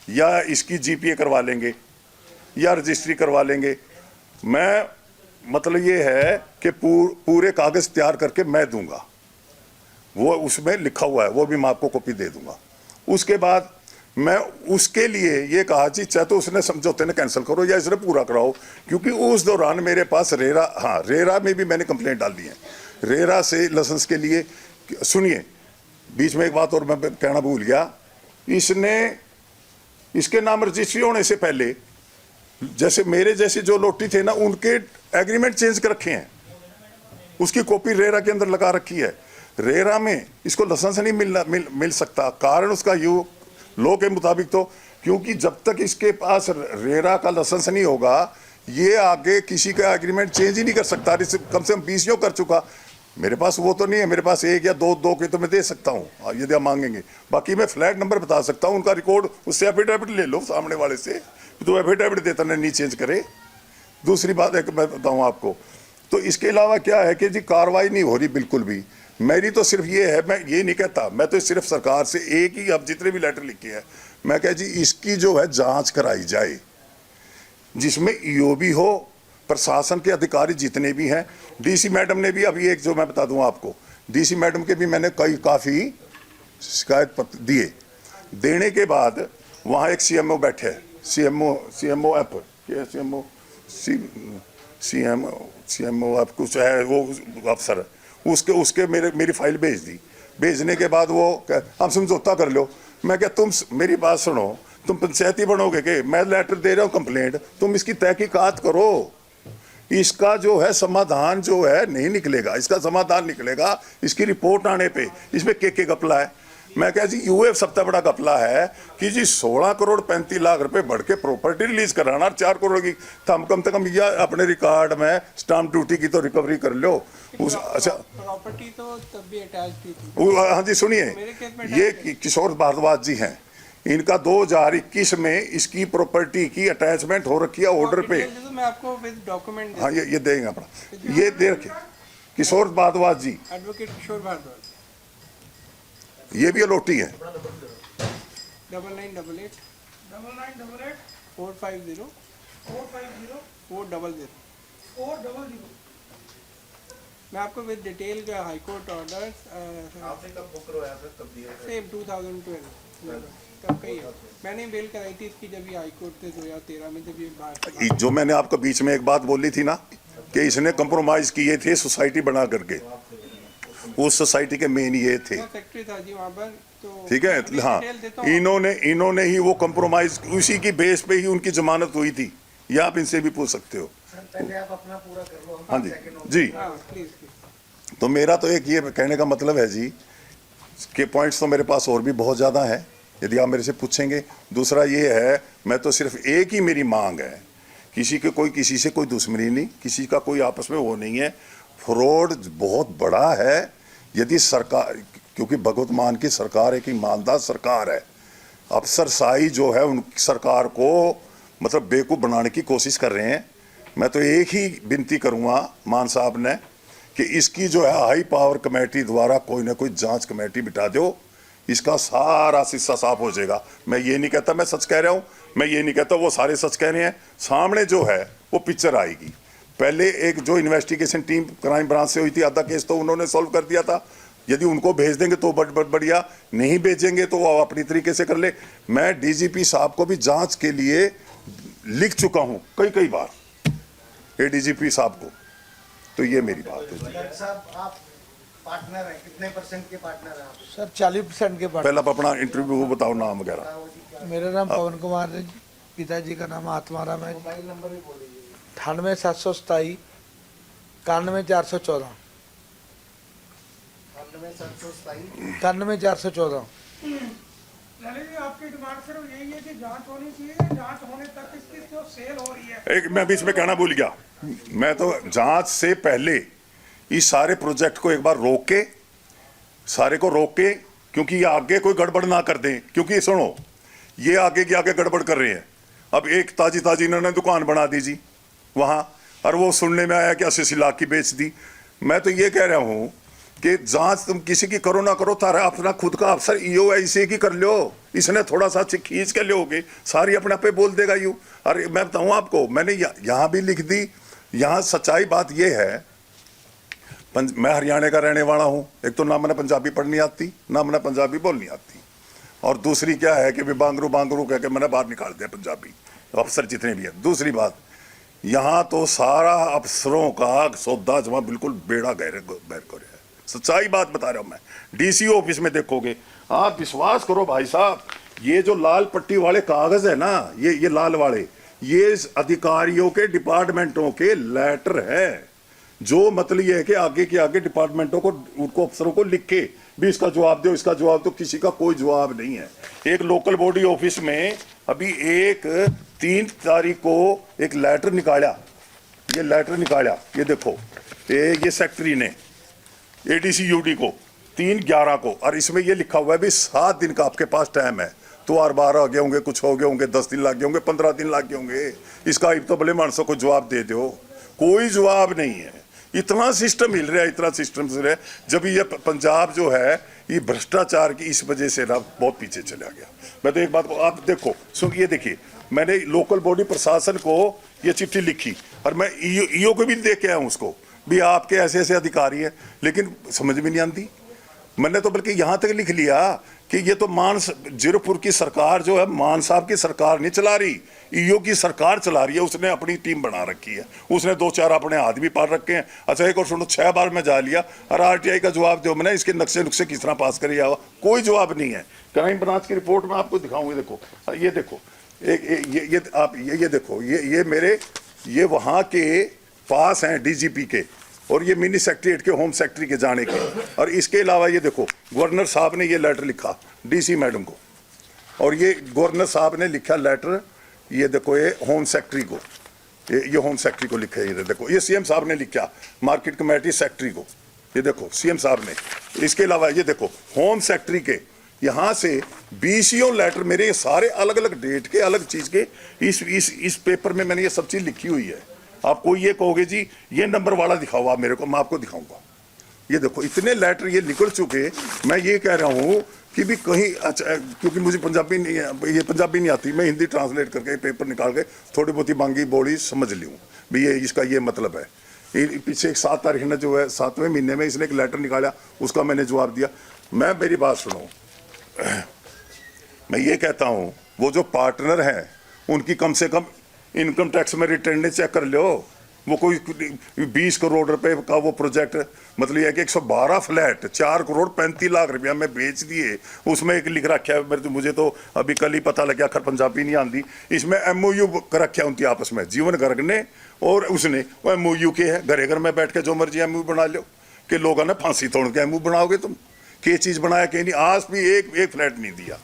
या इसकी जीपीए करवा लेंगे या रजिस्ट्री करवा लेंगे, मैं मतलब ये है कि पूरे कागज़ तैयार करके मैं दूंगा, वो उसमें लिखा हुआ है, वो भी मैं आपको कॉपी दे दूंगा। उसके बाद मैं उसके लिए ये कहा जी चाहे तो उसने समझौते ने कैंसिल करो या इसने पूरा कराओ, क्योंकि उस दौरान मेरे पास रेरा, हाँ रेरा में भी मैंने कंप्लेंट डाल दी है, रेरा से लाइसेंस के लिए। सुनिए बीच में एक बात और मैं कहना भूल गया, इसके नाम रजिस्ट्री होने से पहले जैसे मेरे जैसे जो लोटी थे ना उनके एग्रीमेंट चेंज कर रखे हैं, उसकी कॉपी रेरा के अंदर लगा रखी है, रेरा में इसको लाइसेंस नहीं मिल सकता, कारण उसका यू लॉ के मुताबिक, तो क्योंकि जब तक इसके पास रेरा का लाइसेंस नहीं होगा ये आगे किसी का एग्रीमेंट चेंज ही नहीं कर सकता। कम से कम 20 यूँ कर चुका, मेरे पास वो तो नहीं है, मेरे पास 1 या 2 के तो मैं दे सकता हूँ यदि आप मांगेंगे, बाकी मैं फ्लैट नंबर बता सकता हूँ, उनका रिकॉर्ड, उससे एफिडेविट ले लो सामने वाले से, तो एफिडेविट देता नहीं चेंज करे। दूसरी बात है कि मैं बताऊँ आपको, तो इसके अलावा क्या है कि जी कार्रवाई नहीं हो रही बिल्कुल भी, मेरी तो सिर्फ ये है, मैं ये नहीं कहता, मैं तो सिर्फ सरकार से एक ही, अब जितने भी लेटर लिखे हैं मैं कहा जी इसकी जो है जांच कराई जाए, जिसमें ईओबी हो, प्रशासन के अधिकारी जितने भी हैं, डीसी मैडम ने भी अभी एक जो मैं बता दूं आपको, डीसी मैडम के भी मैंने काफ़ी शिकायत पत्र दिए। देने के बाद वहाँ एक सीएमओ बैठे हैं, सीएमओ एफ सीएमओ एफ कुछ है वो अफसर, उसके मेरी फाइल भेज दी। भेजने के बाद वो हम समझौता कर लो। मैं क्या तुम मेरी बात सुनो, तुम पंचायती बनोगे के? मैं लेटर दे रहा हूँ कंप्लेंट, तुम इसकी तहकीकात करो। इसका जो है समाधान जो है नहीं निकलेगा, इसका समाधान निकलेगा इसकी रिपोर्ट आने पे। इसमें के घपला है। मैं क्या जी यूएफ सबसे बड़ा घपला है कि जी 16 करोड़ 35 लाख रुपए बढ़ के प्रॉपर्टी रिलीज कराना, 4 करोड़ की कम से कम या अपने रिकॉर्ड में स्टाम्प ड्यूटी की तो रिकवरी कर लो। उस अच्छा प्रॉपर्टी तो तब भी अटैच थी। हाँ जी सुनिए, ये किशोर भारद्वाज जी हैं, इनका 2021 में इसकी प्रॉपर्टी की अटैचमेंट हो रखी है ऑर्डर पे। तो मैं आपको विद डॉक्यूमेंट हाँ ये देंगे अपना, ये दे रखे किशोर भारद्वाज जी, एडवोकेट किशोर भारद्वाज, ये भी अलोटी है। 9988 450 400। मैं आपको विद डिटेल का हाई कोर्ट ऑर्डर्स आपने कब बुक करवाया था, कब दिया था? सेम 2012 तब कही है। मैंने बेल कराई थी इसकी जब ये हाई कोर्ट से 2013 में जब ये बाहर जो मैंने आपको बीच में एक बात बोली थी ना कि इसने कंप्रोमाइज किए थे सोसाइटी बना करके, उस सोसाइटी के मेन ये थे, सेक्रेटरी था जी वहाँ पर। तो ठीक है। हाँ इन्होंने ही वो कंप्रोमाइज, उसी की बेस पे ही उनकी जमानत हुई थी। ये आप इनसे भी पूछ सकते हो। सर पहले आप अपना पूरा कर लो, हम हाँ जी 5 सेकंड और- जी। हाँ प्लीज। तो मेरा तो एक ये कहने का मतलब है जी कि पॉइंट्स तो मेरे पास और भी बहुत ज़्यादा है यदि आप मेरे से पूछेंगे। दूसरा ये है, मैं तो सिर्फ एक ही मेरी मांग है, किसी से कोई दुश्मनी नहीं, किसी का कोई आपस में वो नहीं है। फ्रॉड बहुत बड़ा है। यदि सरकार, क्योंकि भगवत मान की सरकार एक ईमानदार सरकार है, अफसरशाही जो है उन सरकार को मतलब बेवकूफ़ बनाने की कोशिश कर रहे हैं। मैं तो एक ही विनती करूँगा मान साहब ने कि इसकी जो है हाई पावर कमेटी द्वारा कोई ना कोई जांच कमेटी बिठा दो, इसका सारा शिस्सा साफ हो जाएगा। मैं ये नहीं कहता मैं सच कह रहा हूँ, मैं ये नहीं कहता वो सारे सच कह रहे हैं। सामने जो है वो पिक्चर आएगी। पहले एक जो इन्वेस्टिगेशन टीम क्राइम ब्रांच से हुई थी, आधा केस तो उन्होंने सॉल्व कर दिया था। यदि उनको भेज देंगे तो बढ़िया, नहीं भेजेंगे तो वो अपनी तरीके से कर ले। मैं डीजीपी साहब को भी जांच के लिए लिख चुका हूँ कई बार, एडीजीपी साहब को। तो ये मेरी बात है। डॉक्टर साहब आप पार्टनर हैं, कितने % के पार्टनर हैं आप? सर 40% के पास। पहले आप अपना इंटरव्यू बताओ, नाम वगैरह। मेरा नाम पवन कुमार है, पिताजी का नाम आत्माराम है। मोबाइल नंबर भी बोल दीजिए। 98 727 91 414 9727 91 414। ललित जी आपकी डिमांड सिर्फ यही है कि जांच होनी चाहिए, जांच होने तक इसकी जो सेल हो रही है। एक मैं बीच में कहना भूल गया, मैं तो जांच से पहले इस सारे प्रोजेक्ट को एक बार रोक के, सारे को रोक के, क्योंकि ये आगे कोई गड़बड़ ना कर दें। क्योंकि सुनो, ये आगे की आगे गड़बड़ कर रहे हैं। अब एक ताजी इन्होंने दुकान बना दी जी वहाँ, और वो सुनने में आया कि 80 लाख की बेच दी। मैं तो ये कह रहा हूँ कि जांच तुम किसी की करो ना करो, तारा अपना खुद का अफसर ईओ ऐसे की कर लो। इसने थोड़ा सा खींच के लोगे, सारी अपने आप पे बोल देगा यूँ। अरे मैं बताऊँ आपको, मैंने यहाँ भी लिख दी। यहाँ सच्चाई बात ये है, मैं हरियाणा का रहने वाला हूँ। एक तो ना मैंने पंजाबी पढ़नी आती, ना मैंने पंजाबी बोलनी आती, और दूसरी क्या है कि बांगरू कह के मैंने बाहर निकाल दिया पंजाबी अफसर जितने भी हैं। दूसरी बात, यहाँ तो सारा अफसरों का सौदा जमा बिल्कुल बेड़ा गहरे कर है। सच्चाई बात बता रहा हूँ मैं। डीसी ऑफिस में देखोगे आप, विश्वास करो भाई साहब, ये जो लाल पट्टी वाले कागज है ना, ये लाल वाले, ये अधिकारियों के डिपार्टमेंटों के लेटर है। जो मतलब ये है कि आगे के आगे डिपार्टमेंटों को, उनको अफसरों को लिख के भी इसका जवाब दो, इसका जवाब दो। किसी का कोई जवाब नहीं है। एक लोकल बॉडी ऑफिस में अभी 3 तारीख को एक लेटर निकाला, ये देखो, ये सेक्रेटरी ने एडीसी यूडी को 3/11 को, और इसमें ये लिखा हुआ है भी 7 दिन का आपके पास टाइम है। तो 12 आ गए होंगे, कुछ हो गए होंगे, 10 दिन लग गए होंगे, 15 दिन लग गए होंगे। इसका तो भले मानसों को जवाब दे दो, कोई जवाब नहीं है। इतना सिस्टम हिल रहा है, इतना सिस्टम हिल रहा है। जब ये पंजाब जो है ये भ्रष्टाचार की इस वजह से ना बहुत पीछे चला गया। मैं तो एक बात को आप देखो, ये देखिए, मैंने लोकल बॉडी प्रशासन को ये चिट्ठी लिखी और मैं ईओ को भी दे के आया हूँ उसको भी, आपके ऐसे ऐसे अधिकारी हैं, लेकिन समझ में नहीं आती। मैंने तो बल्कि यहाँ तक लिख लिया कि ये तो जीरोपुर की सरकार जो है मान साहब की सरकार नहीं चला रही, ईओ की सरकार चला रही है। उसने अपनी टीम बना रखी है, उसने 2-4 अपने आदमी पाल रखे हैं। अच्छा एक और सुनो, 6 बार मैं जा लिया और आरटीआई का जवाब दो, मैंने इसके नक्शे नुक्से किस तरह पास करे जावा, कोई जवाब नहीं है। क्राइम ब्रांच की रिपोर्ट में आपको दिखाऊंगी, देखो ये देखो, ये आप ये देखो, ये मेरे ये वहाँ के पास हैं डीजीपी के, और ये मिनी सेक्रेटरीट के होम सेक्रेटरी के जाने के। और इसके अलावा ये देखो, गवर्नर साहब ने ये लेटर लिखा डीसी मैडम को, और ये गवर्नर साहब ने लिखा लेटर, ये देखो ये होम सेक्रेटरी को, ये होम सेक्रेटरी को लिखा है। ये देखो ये सीएम साहब ने लिखा मार्केट कमेटी सेक्रेटरी को, ये देखो सीएम साहब ने। इसके अलावा ये देखो होम सेक्रेटरी के यहाँ से 20 लेटर मेरे, ये सारे अलग अलग डेट के, अलग चीज़ के, इस पेपर में मैंने ये सब चीज़ लिखी हुई है। आपको ये कहोगे जी ये नंबर वाला दिखाओ आप मेरे को, मैं आपको दिखाऊंगा। ये देखो इतने लेटर ये निकल चुके। मैं ये कह रहा हूँ कि भी कहीं, अच्छा क्योंकि मुझे पंजाबी नहीं, ये पंजाबी नहीं आती, मैं हिंदी ट्रांसलेट करके पेपर निकाल के थोड़ी बहुत ही मांगी बोली समझ लूँ भी ये इसका ये मतलब है। पीछे 7 तारीख ने जो है 7वें महीने में इसने एक लेटर निकाला, उसका मैंने जवाब दिया। मैं मेरी बात सुनो, मैं ये कहता हूँ वो जो पार्टनर हैं उनकी कम से कम इनकम टैक्स में रिटर्न चेक कर लो। वो कोई 20 करोड़ रुपए का वो प्रोजेक्ट, मतलब ये है कि 112 फ्लैट 4 करोड़ 35 लाख रुपया में बेच दिए। उसमें एक लिख रखा है, मुझे तो अभी कल ही पता लगा, खैर पंजाबी नहीं आती। इसमें MOU कर रखा है उनकी आपस में, जीवन गर्ग ने और उसने। वो MOU के है, घरे घर में बैठ के जो मर्जी MOU बना लो, कि लोगों ने फांसी तोड़ के MOU बनाओगे तुम, क्या चीज़ बनाया कि नहीं, आज भी एक फ्लैट नहीं दिया।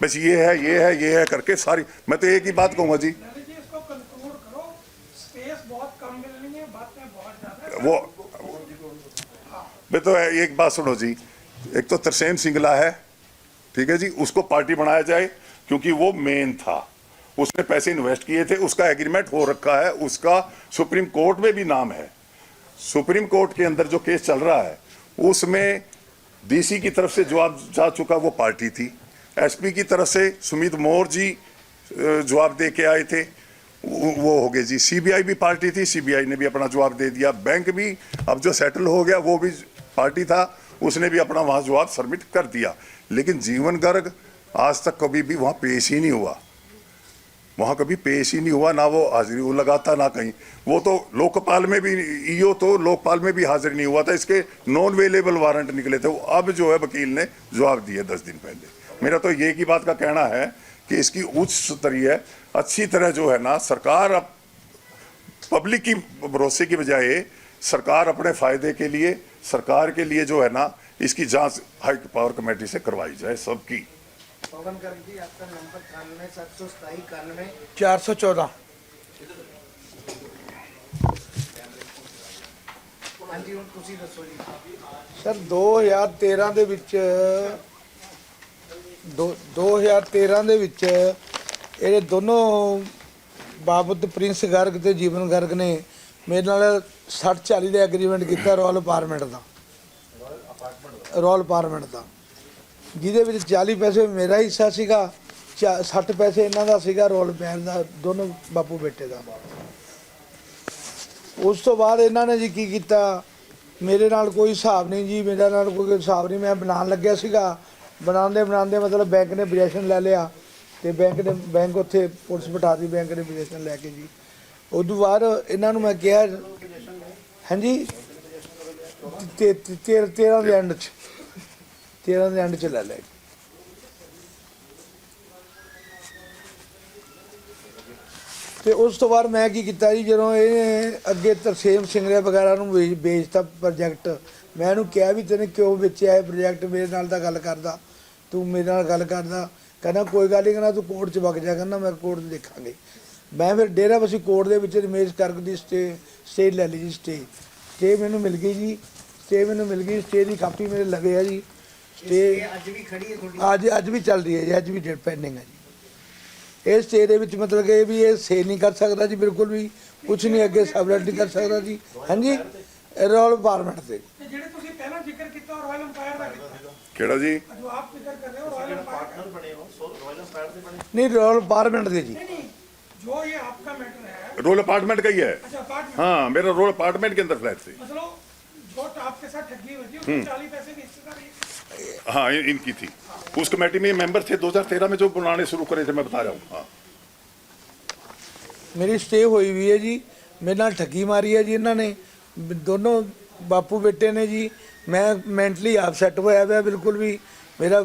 बस ये है करके सारी। मैं तो एक ही बात कहूँगा जी, इसको कंक्लूड करो, स्पेस बहुत कम मिल रही है, बातें बहुत ज्यादा है। वो मैं तो एक बात सुनो जी, एक तो तरसेम सिंगला है, ठीक है जी, उसको पार्टी बनाया जाए क्योंकि वो मेन था, उसने पैसे इन्वेस्ट किए थे, उसका एग्रीमेंट हो रखा है, उसका सुप्रीम कोर्ट में भी नाम है। सुप्रीम कोर्ट के अंदर जो केस चल रहा है उसमें डीसी की तरफ से जवाब जा चुका, वो पार्टी थी। एसपी की तरफ से सुमित मोर जी जवाब दे के आए थे, वो हो गए जी। सीबीआई भी पार्टी थी, सीबीआई ने भी अपना जवाब दे दिया। बैंक भी अब जो सेटल हो गया वो भी पार्टी था, उसने भी अपना वहाँ जवाब सबमिट कर दिया। लेकिन जीवन गर्ग आज तक कभी भी वहाँ पेश ही नहीं हुआ, वहाँ कभी पेश ही नहीं हुआ, ना वो हाजिरी वो लगाता ना कहीं। वो तो लोकपाल में भी, ईओ तो लोकपाल में भी हाजिर नहीं हुआ था, इसके नॉन अवेलेबल वारंट निकले थे। वो अब जो है वकील ने जवाब दिए 10 दिन पहले। मेरा तो ये की बात का कहना है कि इसकी उच्च स्तरीय अच्छी तरह जो है ना, सरकार अब पब्लिक की भरोसे की बजाय सरकार अपने फायदे के लिए, सरकार के लिए जो है ना, इसकी जांच हाई पावर कमेटी से करवाई जाए सबकी। पवन गर्ग जी, आपका नंबर 93 727 91 414। हाँ जी, ਹੁਣ ਤੁਸੀਂ ਦੱਸੋ ਜੀ। ਸਰ 2013 ਦੇ ਵਿੱਚ 2013 ਦੇ ਵਿੱਚ ਇਹ ਦੋਨੋਂ ਬਾਬਤ ਪ੍ਰਿੰਸ ਗਰਗ ਤੇ ਜੀਵਨ ਗਰਗ ਨੇ ਮੇਰੇ ਨਾਲ 60-40 ਦਾ ਐਗਰੀਮੈਂਟ ਕੀਤਾ ਰਾਇਲ ਅਪਾਰਟਮੈਂਟ ਦਾ, ਜਿਹਦੇ ਵਿੱਚ 40 ਪੈਸੇ ਮੇਰਾ ਹਿੱਸਾ ਸੀਗਾ, 60 ਪੈਸੇ ਇਹਨਾਂ ਦਾ ਸੀਗਾ, ਰੋਲ ਪੈਨ ਦਾ, ਦੋਨੋਂ ਬਾਪੂ ਬੇਟੇ ਦਾ। ਉਸ ਤੋਂ ਬਾਅਦ ਇਹਨਾਂ ਨੇ ਜੀ ਕੀ ਕੀਤਾ, ਮੇਰੇ ਨਾਲ ਕੋਈ ਹਿਸਾਬ ਨਹੀਂ ਜੀ, ਮੇਰੇ ਨਾਲ ਕੋਈ ਹਿਸਾਬ ਨਹੀਂ। ਮੈਂ ਬਣਾਉਣ ਲੱਗਿਆ ਸੀਗਾ, ਬਣਾਉਂਦੇ ਮਤਲਬ ਬੈਂਕ ਨੇ ਪੋਜੀਸ਼ਨ ਲੈ ਲਿਆ, ਤੇ ਬੈਂਕ ਉੱਥੇ ਪੁਲਿਸ ਬਿਠਾ ਦਿੱਤੀ, ਬੈਂਕ ਨੇ ਪੋਜੀਸ਼ਨ ਲੈ ਕੇ ਜੀ। ਉਦੋਂ ਬਾਅਦ ਇਹਨਾਂ ਨੂੰ ਮੈਂ ਕਿਹਾ, ਹਾਂਜੀ 13 ਦੇ ਐਂਡ 'ਚ ਲੈ ਲਿਆ। ਤੇ ਉਸ ਤੋਂ ਬਾਅਦ ਮੈਂ ਕੀ ਕੀਤਾ ਜੀ, ਜਦੋਂ ਇਹ ਅੱਗੇ ਤਰਸੇਮ ਸਿੰਘਲੇ ਵਗੈਰਾ ਨੂੰ ਵੇਚਤਾ ਪ੍ਰੋਜੈਕਟ, ਮੈਂ ਇਹਨੂੰ ਕਿਹਾ ਵੀ ਤੈਨੂੰ ਕਿਉਂ ਵੇਚਿਆ ਇਹ ਪ੍ਰੋਜੈਕਟ, ਮੇਰੇ ਨਾਲ ਤਾਂ ਗੱਲ ਕਰਦਾ, ਤੂੰ ਮੇਰੇ ਨਾਲ ਗੱਲ ਕਰਦਾ। ਕਹਿੰਦਾ ਕੋਈ ਗੱਲ ਨਹੀਂ, ਕਹਿੰਦਾ ਤੂੰ ਕੋਰਟ 'ਚ ਵਗ ਜਾ, ਕਹਿੰਦਾ ਮੈਂ ਕੋਰਟ 'ਚ ਦੇਖਾਂਗੇ। ਮੈਂ ਫਿਰ ਡੇਰਾਬੱਸੀ ਕੋਰਟ ਦੇ ਵਿੱਚ ਰਮੇਸ਼ ਗਰਗ ਦੀ ਸਟੇ ਲੈ ਲਈ ਜੀ। ਸਟੇ ਮੈਨੂੰ ਮਿਲ ਗਈ ਜੀ, ਸਟੇ ਦੀ ਕਾਪੀ ਮੇਰੇ ਲਵੇ ਆ ਜੀ। ਸਟੇ ਅੱਜ ਵੀ ਖੜੀ ਹੈ ਤੁਹਾਡੀ? ਅੱਜ ਵੀ ਚੱਲ ਰਹੀ ਹੈ ਜੀ, ਅੱਜ ਵੀ ਡੇਟ ਪੈਂਡਿੰਗ ਹੈ ਜੀ। ਇਸ ਸਟੇ ਦੇ ਵਿੱਚ ਮਤਲਬ ਕਿ ਵੀ ਇਹ ਸੇ ਨਹੀਂ ਕਰ ਸਕਦਾ ਜੀ, ਬਿਲਕੁਲ ਵੀ ਕੁਝ ਨਹੀਂ ਅੱਗੇ ਸਬਲੈਟ ਨਹੀਂ ਕਰ ਸਕਦਾ ਜੀ। ਹਾਂਜੀ ਰੋਲ ਅਪਾਰਟਮੈਂਟ ਤੇ ਤੇ ਜਿਹੜੇ ਤੁਸੀਂ ਪਹਿਲਾਂ ਜ਼ਿਕਰ ਕੀਤਾ ਰਾਇਲ ਅੰਪਾਇਰ ਦਾ ਕੀਤਾ केड़ा जी जो आप जिक्र कर रहे हो रॉयल एम्पायर पार्टनर बने हो सो रॉयल एम्पायर से बने ਨਹੀਂ ਰੋਲ ਅਪਾਰਟਮੈਂਟ ਦੇ ਜੀ नहीं नहीं जो ये आपका मैटर है रोल अपार्टमेंट का ही है। अच्छा अपार्टमेंट हाँ, मेरा रोल अपार्टमेंट के अंदर फ्लैट थे। मतलब जो आपके साथ ठगी हुई थी उसमें 40 पैसे की हिस्सेदारी हाँ, इनकी थी। उस कमेटी में मेंबर थे 2013 में जो बनाने शुरू करे थे, मैं बता रहा हूँ। हाँ, ਮੇਰੀ ਸਟੇ ਹੋਈ ਵੀ ਹੈ ਜੀ, ਮੇਰੇ ਨਾਲ ਠੱਗੀ ਮਾਰੀ ਹੈ ਜੀ ਇਹਨਾਂ ਨੇ, ਦੋਨੋਂ ਬਾਪੂ ਬੇਟੇ ਨੇ ਜੀ। ਮੈਂ ਮੈਂਟਲੀ ਅਪਸੈਟ ਹੋਇਆ ਪਿਆ ਬਿਲਕੁਲ ਵੀ, ਮੇਰਾ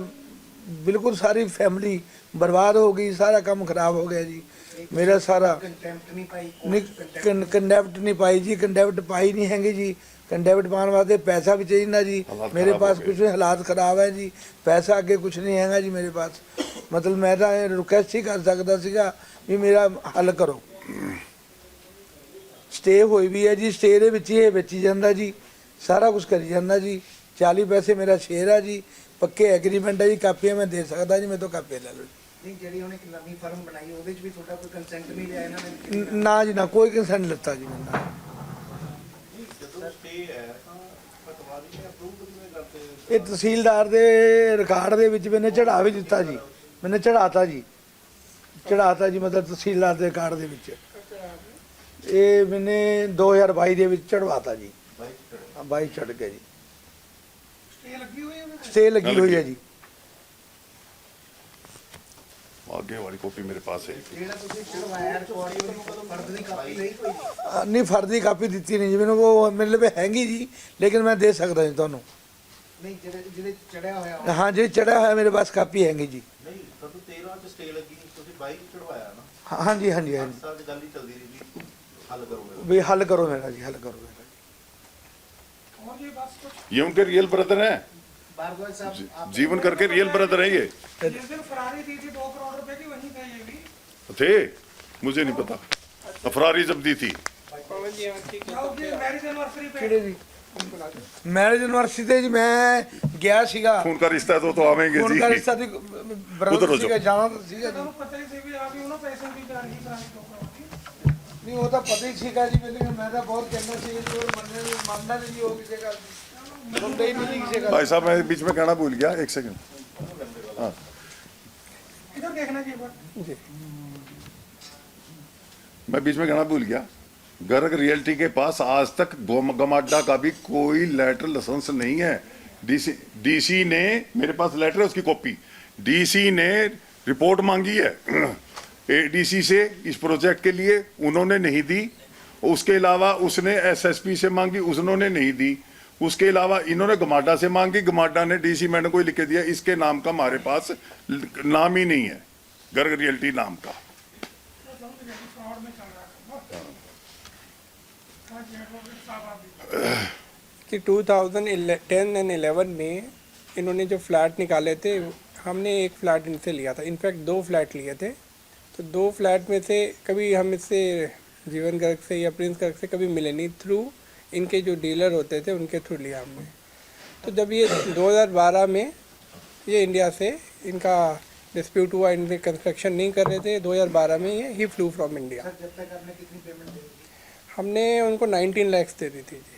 ਬਿਲਕੁਲ ਸਾਰੀ ਫੈਮਿਲੀ ਬਰਬਾਦ ਹੋ ਗਈ, ਸਾਰਾ ਕੰਮ ਖਰਾਬ ਹੋ ਗਿਆ ਜੀ ਮੇਰਾ ਸਾਰਾ। कंटेम्प्ट नहीं पाई ਕੰਡੈਪਟ ਨਹੀਂ ਪਾਈ ਜੀ, ਕੰਡੈਪਟ ਪਾਈ ਨਹੀਂ ਹੈਗੀ ਜੀ। ਕੰਡੈਪਟ ਪਾਉਣ ਵਾਸਤੇ ਪੈਸਾ ਵੀ ਚਾਹੀਦਾ ਜੀ, ਮੇਰੇ ਪਾਸ ਕੁਝ ਹਾਲਾਤ ਖਰਾਬ ਹੈ ਜੀ, ਪੈਸਾ ਅੱਗੇ ਕੁਝ ਨਹੀਂ ਹੈਗਾ ਜੀ ਮੇਰੇ ਪਾਸ। ਮਤਲਬ ਮੈਂ ਤਾਂ ਰਿਕੁਐਸਟ ਹੀ ਕਰ ਸਕਦਾ ਸੀਗਾ ਵੀ ਮੇਰਾ ਹੱਲ ਕਰੋ। ਸਟੇ ਹੋਈ ਵੀ ਹੈ ਜੀ, ਸਟੇ ਦੇ ਵਿੱਚ ਹੀ ਇਹ ਵੇਚੀ ਜਾਂਦਾ ਜੀ, ਸਾਰਾ ਕੁਝ ਕਰੀ ਜਾਂਦਾ ਜੀ। 40 ਪੈਸੇ ਮੇਰਾ ਸ਼ੇਅਰ ਆ ਜੀ, ਪੱਕੇ ਐਗਰੀਮੈਂਟ ਹੈ ਜੀ, ਕਾਪੀਆਂ ਮੈਂ ਦੇ ਸਕਦਾ ਜੀ, ਮੇਰੇ ਤੋਂ ਕਾਪੀਆਂ ਲੈ ਲਓ ਜੀ। नहीं ਜਿਹੜੀ ਉਹਨੇ ਇੱਕ ਨਵੀਂ ਫਰਮ ਬਣਾਈ ਉਹਦੇ ਵਿੱਚ ਵੀ ਤੁਹਾਡਾ ਕੋਈ ਕੰਸੈਂਟ ਨਹੀਂ ਲਿਆ ਇਹਨਾਂ ਨੇ ਨਾ ਜੀ ਨਾ, ਕੋਈ ਕੰਸੈਂਟ ਲਿੱਤਾ ਜੀ ਮੈਨੂੰ। ਜਦੋਂ ਸਟੇ ਹੈ ਤਾਂ ਪਟਵਾਰੀ ਨੇ ਅਪਰੂਵ ਕਿਵੇਂ ਕਰਦੇ ਇਹ ਤਹਿਸੀਲਦਾਰ ਦੇ ਰਿਕਾਰਡ ਦੇ ਵਿੱਚ ਮੈंने ਚੜਾ ਵੀ ਦਿੱਤਾ ਜੀ, ਮੈंने ਚੜਾਤਾ ਜੀ, ਮਤਲਬ ਤਹਿਸੀਲਦਾਰ ਦੇ ਰਿਕਾਰਡ ਦੇ ਵਿੱਚ ਇਹ ਮੈंने 2022 ਦੇ ਵਿੱਚ ਚੜਵਾਤਾ ਜੀ। ਹਾਂ, 22 ਚੜ ਗਿਆ ਜੀ, स्टे लगी हुई है ਸਟੇ ਲੱਗੀ ਹੋਈ ਹੈ ਜੀ। आगे वाली कॉपी मेरे पास है। ਜਿਹੜਾ ਤੁਸੀਂ ਚੜਵਾਇਆ ਰਿਕਾਰਡ ਉਹਦੀ ਫਰਦ ਦੀ ਕਾਪੀ ਨਹੀਂ ਕੋਈ ਨਹੀਂ ਫਰਦ ਦੀ ਕਾਪੀ ਦਿੱਤੀ ਨਹੀਂ ਜੀ ਮੈਨੂੰ, ਉਹ ਮੇਰੇ ਲਈ ਹੈਗੀ ਜੀ, ਲੇਕਿਨ ਮੈਂ ਦੇ ਸਕਦਾ ਜੀ ਤੁਹਾਨੂੰ। ਨਹੀਂ ਜਿਹੜੇ ਚੜਿਆ ਹੋਇਆ ਹਾਂ ਜੀ, ਚੜਿਆ ਹੋਇਆ ਮੇਰੇ ਪਾਸ ਕਾਪੀ ਹੈਗੀ ਜੀ। ਨਹੀਂ ਤੁਹਾਨੂੰ 13 ਚ ਸਟੇ ਲੱਗੀ ਤੁਸੀਂ 22 ਚ ਚੜਵਾਇਆ ਨਾ ਹਾਂਜੀ ਹਾਂਜੀ 8 ਹਾਂਜੀ, ਸਾਲ ਦੀ ਗੱਲ ਹੀ ਚੱਲਦੀ ਰਹੀ ਜੀ ਹੱਲ ਕਰੋਗੇ ਵੀ ਹੱਲ ਕਰੋ ਮੇਰਾ ਜੀ, ਹੱਲ ਕਰੋ ਮੇਰਾ। और ये बस कुछ ये उनके रियल ब्रदर हैं, भारद्वाज साहब आप जीवन करके रियल ब्रदर हैं ये। जिस दिन फरारी दी थी 2 करोड़ रुपए की वहीं था ये भी थे, मुझे नहीं पता। अफरारी जब दी थी जाओ जी मैरिज एनिवर्सरी पे ਕਿਹੜੇ ਜੀ ਮੈਰਿਜ ਯੂਨੀਵਰਸਿਟੀ ਤੇ ਜੀ ਮੈਂ ਗਿਆ ਸੀਗਾ। खून का रिश्ता है तो आवेंगे ਹੁਣ जी। ਦਾ ਰਿਸ਼ਤਾ ਦੀ उधर ਬ੍ਰਦਰ हो ਸੀਗਾ, जाओ। ਜਾਣਾ ਤਾਂ ਸੀਗਾ ਜੀ। ਤੁਹਾਨੂੰ ਪਤਾ ਹੀ ਸੀ ਵੀ ਆ ਵੀ ਉਹਨਾਂ ਪੈਸੇ ਦੀ ਜਾ ਰਹੀ ਫਰਾਰੀ 2 करोड़ की ਨਹੀਂ ਉਹ ਤਾਂ ਪਤਾ ਹੀ ਸੀਗਾ ਜੀ ਮੈਨੂੰ, ਮੈਂ ਤਾਂ ਬਹੁਤ ਕਹਿੰਦਾ ਸੀ ਜੀ, ਉਹ ਮੰਨਦਾ ਨਹੀਂ ਜੀ, ਉਹ ਕਿਸੇ ਗੱਲ ਦੀ ਸੁਣਦਾ ਹੀ ਨਹੀਂ ਜੀ ਕਿਸੇ ਗੱਲ भाई साहब, मैं बीच में कहना भूल गया, एक सेकंड। हाँ, इधर देखना जी बस ਦੀ। मैं बीच में कहना भूल गया। गर्ग रियल्टी के पास आज तक गमाडा का भी कोई लेटर लाइसेंस नहीं है। डीसी ने, मेरे पास लेटर है उसकी कॉपी, डीसी ने रिपोर्ट मांगी है एडीसी से इस प्रोजेक्ट के लिए, उन्होंने नहीं दी। उसके अलावा उसने एसएसपी से मांगी, उन्होंने नहीं दी। उसके अलावा इन्होंने गमाडा से मांगी, गमाडा ने डीसी मैडम को लिख के दिया, इसके नाम का हमारे पास नाम ही नहीं है, गर्ग रियल्टी नाम का। फ्रॉड में चल रहा है हाँ जी एडवोकेट साहब आप भी कि 2010 एंड 11 में इन्होंने जो फ्लैट निकाले थे, हमने एक फ्लैट इनसे लिया था, इनफैक्ट 2 फ्लैट लिए थे। तो 2 फ्लैट में से कभी हम इससे जीवन गर्ग से या प्रिंस गर्ग से कभी मिले नहीं, थ्रू इनके जो डीलर होते थे उनके थ्रू लिया हमने। तो जब ये 2012 में ये इंडिया से इनका डिस्प्यूट हुआ, इनके कंस्ट्रक्शन नहीं कर रहे थे, 2012 में ये ही फ्लू फ्रॉम इंडिया। सर जब तक आपने कितनी पेमेंट दी हमने उनको 19 लाख दे दी थी जी।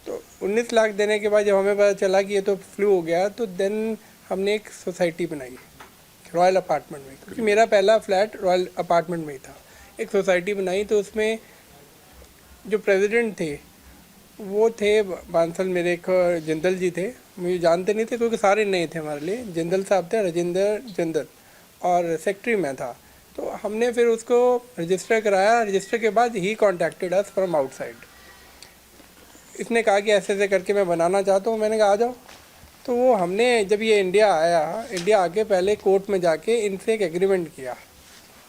तो 19 लाख देने के बाद जब हमें पता चला कि ये तो फ्लू हो गया, तो देन हमने एक सोसाइटी बनाई रॉयल अपार्टमेंट में, क्योंकि मेरा पहला फ्लैट रॉयल अपार्टमेंट में ही था। एक सोसाइटी बनाई, तो उसमें जो प्रेसिडेंट थे वो थे बांसल, मेरे एक जिंदल जी थे, मुझे जानते नहीं थे क्योंकि सारे नए थे हमारे लिए। जिंदल साहब थे, राजेंद्र जिंदल, और सेक्रेटरी मैं था। तो हमने फिर उसको रजिस्टर कराया। रजिस्टर के बाद ही कॉन्टैक्टेड अस फ्रॉम आउटसाइड। इसने कहा कि ऐसे ऐसे करके मैं बनाना चाहता हूँ। मैंने कहा आ जाओ। तो वो हमने जब ये इंडिया आया, इंडिया आके पहले कोर्ट में जाके इनसे एक एग्रीमेंट किया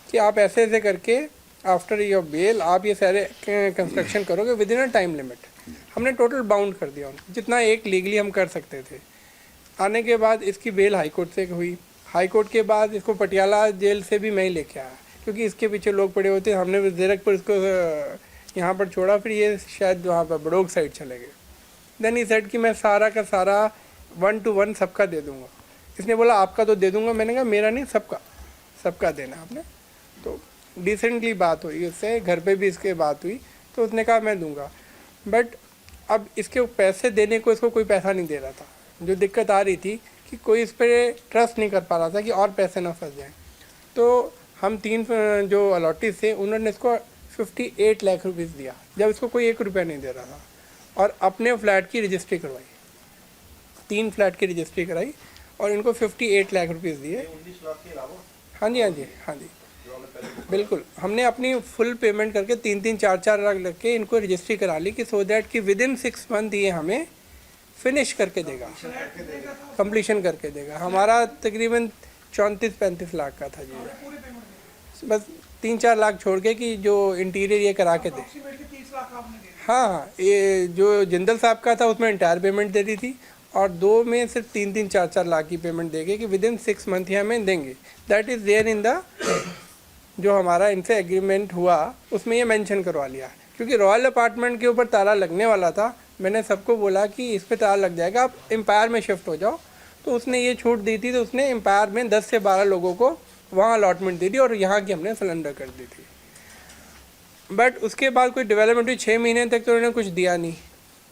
कि आप ऐसे ऐसे करके आफ्टर योर बेल आप ये सारे कंस्ट्रक्शन करोगे with in a time limit. हमने टोटल बाउंड कर दिया उनको, जितना एक लीगली हम कर सकते थे। आने के बाद इसकी बेल हाई कोर्ट से हुई। हाई कोर्ट के बाद इसको पटियाला जेल से भी मैं ही लेके आया, क्योंकि इसके पीछे लोग पड़े होते। हमने जीरकपुर इसको यहाँ पर छोड़ा, फिर ये शायद वहाँ पर बड़ोग साइड चले गए। देन ही सेड कि मैं सारा का सारा 1 to 1 सबका दे दूँगा। इसने बोला आपका तो दे दूँगा। मैंने कहा मेरा नहीं, सबका देना आपने। तो डिसेंटली बात हुई उससे, घर पे भी इसके बात हुई, तो उसने कहा मैं दूंगा। बट अब इसके पैसे देने को इसको कोई पैसा नहीं दे रहा था। जो दिक्कत आ रही थी कि कोई इस पर ट्रस्ट नहीं कर पा रहा था कि और पैसे ना फंस जाएं। तो हम 3 जो अलॉटीज थे उन्होंने इसको 58 लाख रुपीस दिया, जब इसको कोई 1 रुपया नहीं दे रहा था, और अपने फ्लैट की रजिस्ट्री करवाई, 3 फ्लैट की रजिस्ट्री कराई और इनको 58 लाख रुपीस दिए। 19 लाख के अलावा हाँ जी, हाँ जी, हाँ जी, जो हमने पहले बिल्कुल। हमने अपनी फुल पेमेंट करके 3-3, 4-4 लाख लग के इनको रजिस्ट्री करा ली कि सो दैट कि विद इन 6 मंथ ये हमें फिनिश करके देगा, कंप्लीशन करके देगा। हमारा तकरीबन 34-35 लाख का था जी, पूरी पेमेंट बस 3-4 लाख छोड़ के कि जो इंटीरियर ये करा के दे। अप्रोक्सीमेटली 30 लाख आपने दे हाँ हाँ, ये जो जिंदल साहब का था उसमें इंटायर पेमेंट दे दी थी, और 2 में सिर्फ 3-3, 4-4 लाख की पेमेंट देंगे कि विद इन 6 मंथ ही हमें देंगे। That is there in the जो हमारा इनसे एग्रीमेंट हुआ उसमें ये मेंशन करवा लिया। क्योंकि रॉयल अपार्टमेंट के ऊपर ताला लगने वाला था, मैंने सबको बोला कि इस पे ताला लग जाएगा, आप एम्पायर में शिफ्ट हो जाओ। तो उसने ये छूट दी थी, तो उसने एम्पायर में 10 से 12 लोगों को वहाँ अलॉटमेंट दे दी और यहाँ की हमने सिलेंडर कर दी थी। बट उसके बाद कोई डेवलपमेंट हुई, 6 महीने तक तो उन्होंने कुछ दिया नहीं।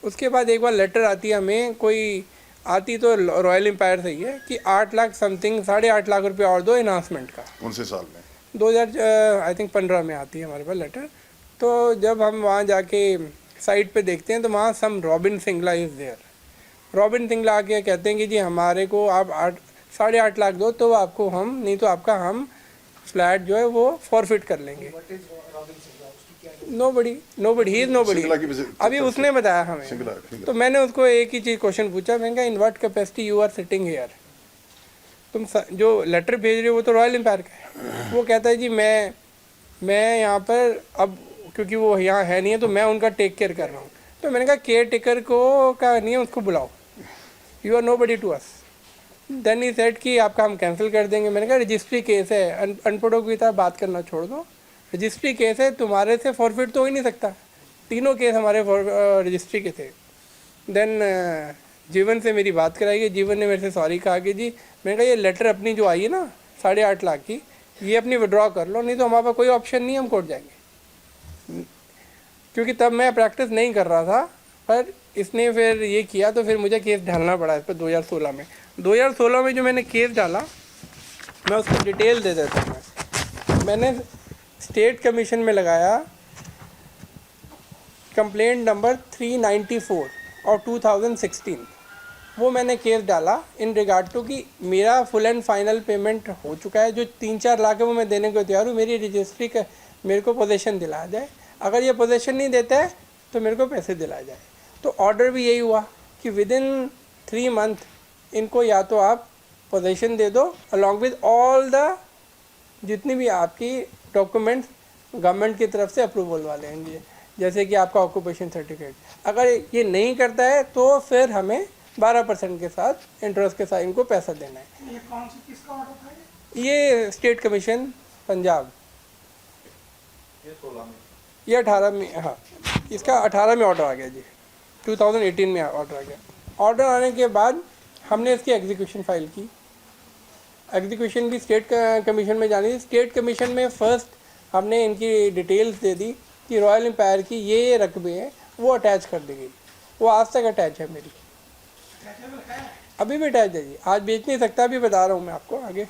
उसके बाद एक बार लेटर आती है हमें, कोई आती तो रॉयल एम्पायर से ही है कि 8 लाख समथिंग, 8.5 लाख रुपये और दो इन्हांसमेंट का। 19 साल में 2015 में आती है हमारे पास लेटर। तो जब हम वहाँ जाके साइट पे देखते हैं तो वहाँ some Robin Singla is there. Robin Singla आके कहते हैं कि जी हमारे को आप 8.5 लाख दो तो आपको हम, नहीं तो आपका हम फ्लैट जो है वो फॉरफिट कर लेंगे। Nobody he is nobody. Singla की वजह- अभी उसने बताया हमें। सिंगला तो मैंने उसको एक ही चीज़ क्वेश्चन पूछा, मैंने कहा in what capacity you are sitting here, तुम जो लेटर भेज रहे हो वो तो रॉयल एम्पायर का है। वो कहता है जी मैं यहाँ पर अब क्योंकि वो यहाँ है नहीं है तो मैं उनका टेक केयर कर रहा हूँ। तो मैंने कहा केयर टेकर को का नहीं है, उसको बुलाओ, you are nobody to us. Then he said कि आपका हम कैंसिल कर देंगे। मैंने कहा रजिस्ट्री केस है, अनपढ़ों की तरह बात करना छोड़ दो, रजिस्ट्री केस है, तुम्हारे से फॉरफिट तो हो ही नहीं सकता। तीनों केस हमारे रजिस्ट्री के थे। देन जीवन से मेरी बात कराई गई, जीवन ने मेरे से सॉरी कहा कि जी, मैंने कहा ये लेटर अपनी जो आई है ना 8.5 लाख की, ये अपनी विड्रॉ कर लो, नहीं तो हमारे पास कोई ऑप्शन नहीं है, हम कोर्ट जाएंगे। क्योंकि तब मैं प्रैक्टिस नहीं कर रहा था, पर इसने फिर ये किया तो फिर मुझे केस डालना पड़ा इस पर 2016 में। 2016 में जो मैंने केस डाला, मैं उसको डिटेल दे देता हूँ। मैंने स्टेट कमीशन में लगाया कंप्लेंट नंबर 394 और 2016, वो मैंने केस डाला इन रिगार्ड टू कि मेरा फुल एंड फाइनल पेमेंट हो चुका है, जो 3-4 लाख है वो मैं देने को तैयार हूँ, मेरी रजिस्ट्री का मेरे को पोजीशन दिलाया जाए, अगर ये पोजीशन नहीं देता है तो मेरे को पैसे दिलाया जाए। तो ऑर्डर भी यही हुआ कि विद इन 3 मंथ इनको या तो आप पोजीशन दे दो अलॉन्ग विद ऑल द जितनी भी आपकी डॉक्यूमेंट्स गवर्नमेंट की तरफ से अप्रूवल वाले हैं, जैसे कि आपका ऑक्यूपेशन सर्टिफिकेट। अगर ये नहीं करता है तो फिर हमें 12% के साथ इंटरेस्ट के साथ इनको पैसा देना है। ये कौन सी किसका ऑर्डर था ये स्टेट कमीशन पंजाब, ये 16 में ये 18 में, हाँ इसका 18 में ऑर्डर आ गया जी, 2018 में ऑर्डर आ गया। ऑर्डर आने के बाद हमने इसकी एग्जीक्यूशन फाइल की। एग्जीक्यूशन भी स्टेट कमीशन में जानी थी। स्टेट कमीशन में फर्स्ट हमने इनकी डिटेल्स दे दी कि रॉयल एम्पायर की ये रकबे हैं, वो अटैच कर दी गई। वो आज तक अटैच है मेरी, अभी भी अटैच है जी, आज बेच नहीं सकता, अभी बता रहा हूँ मैं आपको आगे।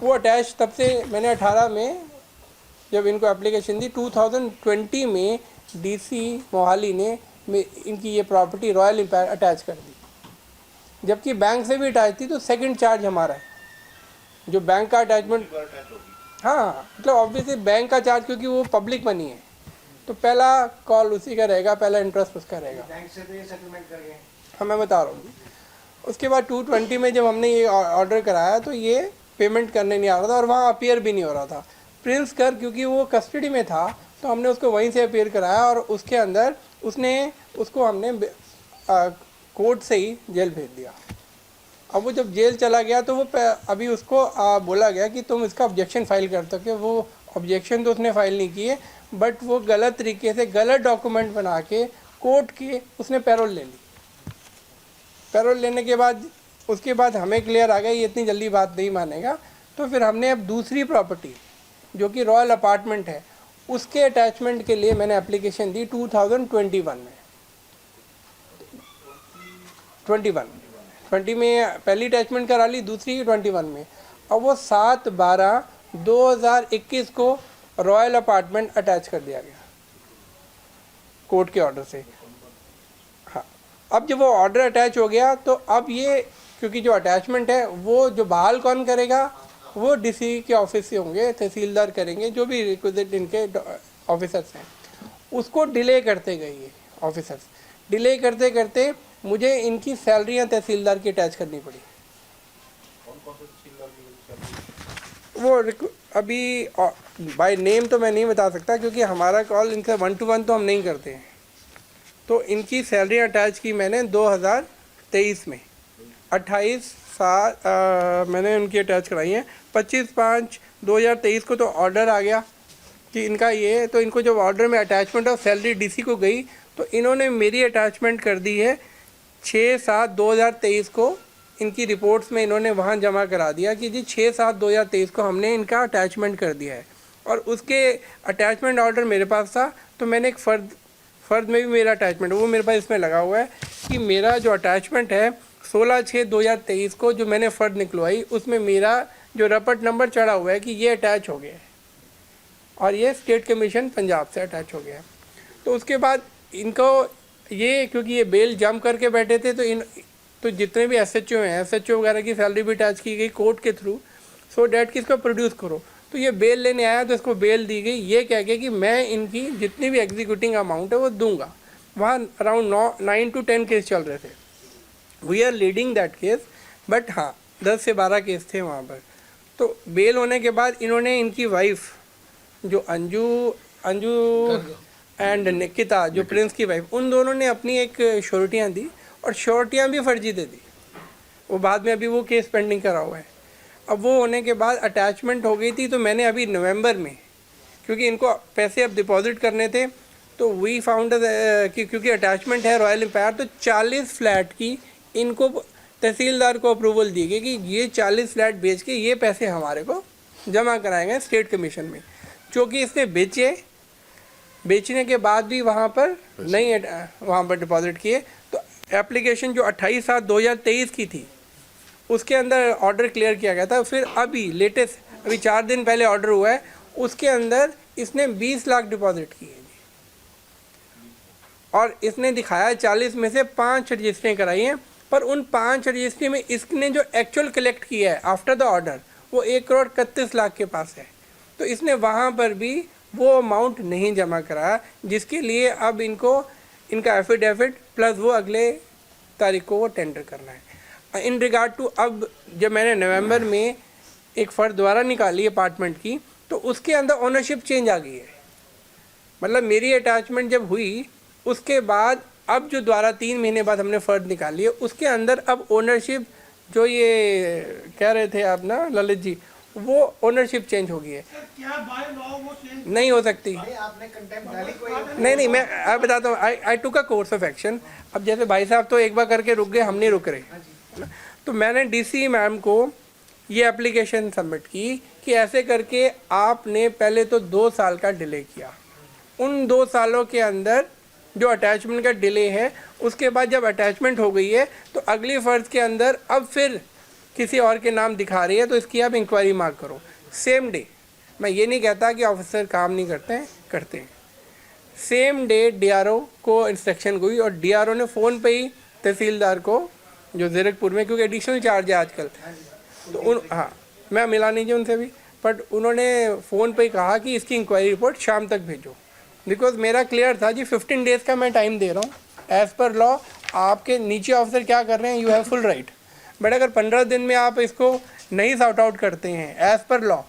वो अटैच तब से मैंने 18 में जब इनको एप्लीकेशन दी, 2020 में डीसी मोहाली ने इनकी ये प्रॉपर्टी रॉयल एम्पायर अटैच कर दी, जबकि बैंक से भी अटैच थी। तो सेकंड चार्ज हमारा है, जो बैंक का अटैचमेंट, अटैच होगी। हाँ मतलब ऑब्वियसली बैंक का चार्ज, क्योंकि वो पब्लिक मनी है तो पहला कॉल उसी का रहेगा, पहला इंटरेस्ट उसका रहेगा। बैंक से तो ये सेटलमेंट कर गए। हाँ मैं बता रहा हूँ। उसके बाद 220 में जब हमने ये ऑर्डर कराया तो ये पेमेंट करने नहीं आ रहा था और वहाँ अपीयर भी नहीं हो रहा था। प्रिंस कर क्योंकि वो कस्टडी में था तो हमने उसको वहीं से अपीयर कराया और उसके अंदर उसको हमने कोर्ट से ही जेल भेज दिया। अब वो जब जेल चला गया तो वो अभी उसको बोला गया कि तुम इसका ऑब्जेक्शन फाइल कर सकते हो। वो ऑब्जेक्शन तो उसने फाइल नहीं किए, बट वो गलत तरीके से गलत डॉक्यूमेंट बना के कोर्ट के उसने पैरोल ले ली। पैरोल लेने के बाद उसके बाद हमें क्लियर आ गया ये इतनी जल्दी बात नहीं मानेगा, तो फिर हमने अब दूसरी प्रॉपर्टी जो कि रॉयल अपार्टमेंट है उसके अटैचमेंट के लिए मैंने एप्लीकेशन दी 2021 में। 20 में पहली अटैचमेंट करा ली, दूसरी 21 में। अब वो 7/12/2021 को रॉयल अपार्टमेंट अटैच कर दिया गया कोर्ट के ऑर्डर से। हाँ, अब जब वो ऑर्डर अटैच हो गया तो अब ये, क्योंकि जो अटैचमेंट है वो जो बहाल कौन करेगा, वो डीसी के ऑफिस से होंगे, तहसीलदार करेंगे, जो भी रिक्विजिट इनके ऑफिसर्स हैं, उसको डिले करते गए ये ऑफिसर्स। डिले करते करते मुझे इनकी सैलरियाँ तहसीलदार की अटैच करनी पड़ी। वो अभी बाय नेम तो मैं नहीं बता सकता, क्योंकि हमारा कॉल इनसे 1 to 1 तो हम नहीं करते हैं। तो इनकी सैलरी अटैच की मैंने 2023 में 28/7 मैंने उनकी अटैच कराई है। 25/5/2023 को तो ऑर्डर आ गया कि इनका ये, तो इनको जब ऑर्डर में अटैचमेंट ऑफ सैलरी डीसी को गई तो इन्होंने मेरी अटैचमेंट कर दी है 6/7/2023 को। इनकी रिपोर्ट्स में इन्होंने वहाँ जमा करा दिया कि जी 6/7/2023 को हमने इनका अटैचमेंट कर दिया है। और उसके अटैचमेंट ऑर्डर मेरे पास था, तो मैंने एक फ़र्द में भी मेरा अटैचमेंट, वो मेरे पास इसमें लगा हुआ है कि मेरा जो अटैचमेंट है 16/6/2023 को जो मैंने फ़र्द निकलवाई, उसमें मेरा जो रपट नंबर चढ़ा हुआ है कि ये अटैच हो गया है और ये स्टेट कमीशन पंजाब से अटैच हो गया है। तो उसके बाद इनको ये, क्योंकि ये बेल जम करके बैठे थे, तो जितने भी SHO हैं, SHO वगैरह की सैलरी भी अटैच की गई कोर्ट के थ्रू, सो डैट कि इसको प्रोड्यूस करो। तो ये बेल लेने आया तो इसको बेल दी गई, ये कह के कि मैं इनकी जितनी भी एग्जीक्यूटिंग अमाउंट है वो दूंगा। वहाँ अराउंड 9 to 10 केस चल रहे थे। We are leading that case, but हाँ 10 से 12 केस थे वहाँ पर। तो बेल होने के बाद इन्होंने इनकी वाइफ जो अंजू एंड निकिता, जो प्रिंस की वाइफ, उन दोनों ने अपनी एक श्योरिटियाँ दी और श्योरिटियाँ भी फर्जी दे दी। वो बाद में अभी वो केस पेंडिंग करा हुआ है। अब वो होने के बाद अटैचमेंट हो गई थी, तो मैंने अभी नवंबर में, क्योंकि इनको पैसे अब डिपॉजिट करने थे, तो वी फाउंड कि क्योंकि अटैचमेंट है रॉयल एम्पायर, तो 40 फ्लैट की इनको तहसीलदार को अप्रूवल दी गई कि ये 40 फ्लैट बेच के ये पैसे हमारे को जमा कराएंगे स्टेट कमीशन में, जो कि इसने बेचने के बाद भी वहाँ पर नहीं, वहाँ पर डिपॉजिट किए। तो एप्लीकेशन जो 28/7/2023 की थी उसके अंदर ऑर्डर क्लियर किया गया था। फिर अभी लेटेस्ट, अभी 4 दिन पहले ऑर्डर हुआ है, उसके अंदर इसने 20 लाख डिपॉजिट किए और इसने दिखाया 40 में से 5 रजिस्ट्रियाँ कराई हैं, पर उन 5 रजिस्ट्री में इसने जो एक्चुअल कलेक्ट किया है आफ्टर द ऑर्डर वो 1,31,00,000 के पास है। तो इसने वहाँ पर भी वो अमाउंट नहीं जमा कराया, जिसके लिए अब इनका एफिडेविट प्लस वो अगले तारीख को वो टेंडर करना है। इन रिगार्ड टू, अब जब मैंने नवंबर में एक फ़र्द द्वारा निकाली अपार्टमेंट की, तो उसके अंदर ओनरशिप चेंज आ गई है। मतलब मेरी अटैचमेंट जब हुई उसके बाद अब जो द्वारा 3 महीने बाद हमने फ़र्द निकाली है, उसके अंदर अब ओनरशिप, जो ये कह रहे थे आप ना ललित जी, वो ओनरशिप चेंज हो गई है। क्या बाय लॉ वो चेंज नहीं हो सकती। आपने कंटेम्प्ट डाली कोई? नहीं, मैं आप बताता हूँ, आई टुक अ कोर्स ऑफ एक्शन। अब जैसे भाई साहब तो एक बार करके रुक गए, हम नहीं रुक रहे, तो मैंने डीसी मैम को ये एप्लीकेशन सबमिट की कि ऐसे करके आपने पहले तो 2 साल का डिले किया, उन 2 सालों के अंदर जो अटैचमेंट का डिले है, उसके बाद जब अटैचमेंट हो गई है तो अगली फ़र्ज के अंदर अब फिर किसी और के नाम दिखा रही है, तो इसकी आप इंक्वायरी मार्क करो सेम डे। मैं ये नहीं कहता कि ऑफिसर काम नहीं करते हैं। सेम डे डीआरओ को इंस्ट्रक्शन हुई और डीआरओ ने फ़ोन पे ही तहसीलदार को, जो ज़ीरकपुर में, क्योंकि एडिशनल चार्ज है आजकल, तो मैं मिला नहीं जी उनसे भी, बट उन्होंने फ़ोन पे ही कहा कि इसकी इंक्वायरी रिपोर्ट शाम तक भेजो। बिकॉज मेरा क्लियर था जी 15 डेज़ का मैं टाइम दे रहा हूँ एज़ पर लॉ। आपके नीचे ऑफिसर क्या कर रहे हैं, you have full right, but अगर 15 दिन में आप इसको नहीं सॉर्ट आउट करते हैं एज़ पर लॉ,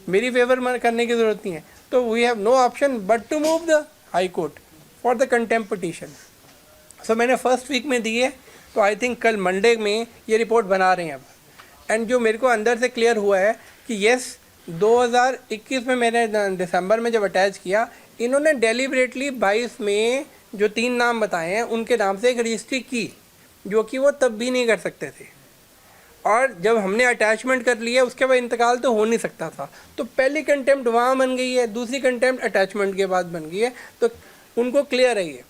मेरी फेवर में करने की ज़रूरत नहीं है, तो we have no option but to move the high court for the contempt petition. So मैंने फर्स्ट वीक में दी है, तो आई थिंक कल मंडे में ये रिपोर्ट बना रहे हैं अब। एंड जो मेरे को अंदर से क्लियर हुआ है कि येस 2021 में मैंने दिसंबर में जब अटैच किया, इन्होंने डेलिबरेटली 22 में जो 3 नाम बताए हैं उनके नाम से एक रजिस्ट्री की, जो कि वो तब भी नहीं कर सकते थे। और जब हमने अटैचमेंट कर लिया उसके बाद इंतकाल तो हो नहीं सकता था, तो पहली कंटेम्प्ट वहाँ बन गई है, दूसरी कंटेम्प्ट अटैचमेंट के बाद बन गई है, तो उनको क्लियर है ये।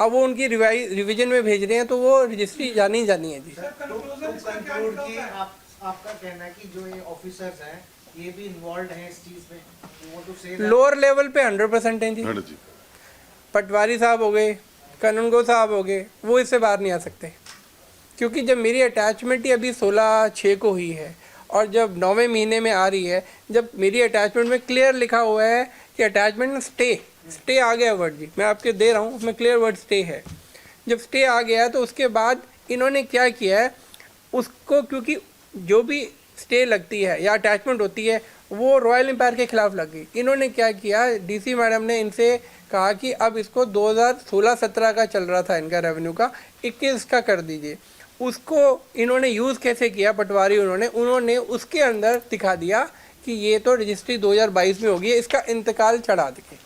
अब वो उनकी रिवीजन में भेज रहे हैं, तो वो रजिस्ट्री जानी जानी है जी। सर तो कंक्लूजन इसका क्या कंक्लूड निकलता की है? आपका कहना है कि जो ये ऑफिसर्स हैं ये भी इन्वॉल्व हैं इस चीज में, वो तो से लोअर लेवल पे 100% हैं जी। हाँ जी। पटवारी साहब हो गए, कानूनगो साहब हो गए, वो इससे बाहर नहीं आ सकते, क्योंकि जब मेरी अटैचमेंट ही अभी 16/6 को हुई है और जब 9वें महीने में आ रही है, जब मेरी अटैचमेंट में क्लियर लिखा हुआ है कि अटैचमेंट में स्टे आ गया वर्ड जी, मैं आपके दे रहा हूँ, उसमें क्लियर वर्ड स्टे है। जब स्टे आ गया तो उसके बाद इन्होंने क्या किया है उसको, क्योंकि जो भी स्टे लगती है या अटैचमेंट होती है वो रॉयल एम्पायर के खिलाफ लग गई। इन्होंने क्या किया, डीसी मैडम ने इनसे कहा कि अब इसको 2016-17 का चल रहा था इनका रेवेन्यू का, 21 का कर दीजिए। उसको इन्होंने यूज़ कैसे किया, पटवारी उन्होंने उसके अंदर दिखा दिया कि ये तो रजिस्ट्री 2022 में होगी, इसका इंतकाल चढ़ा दिए।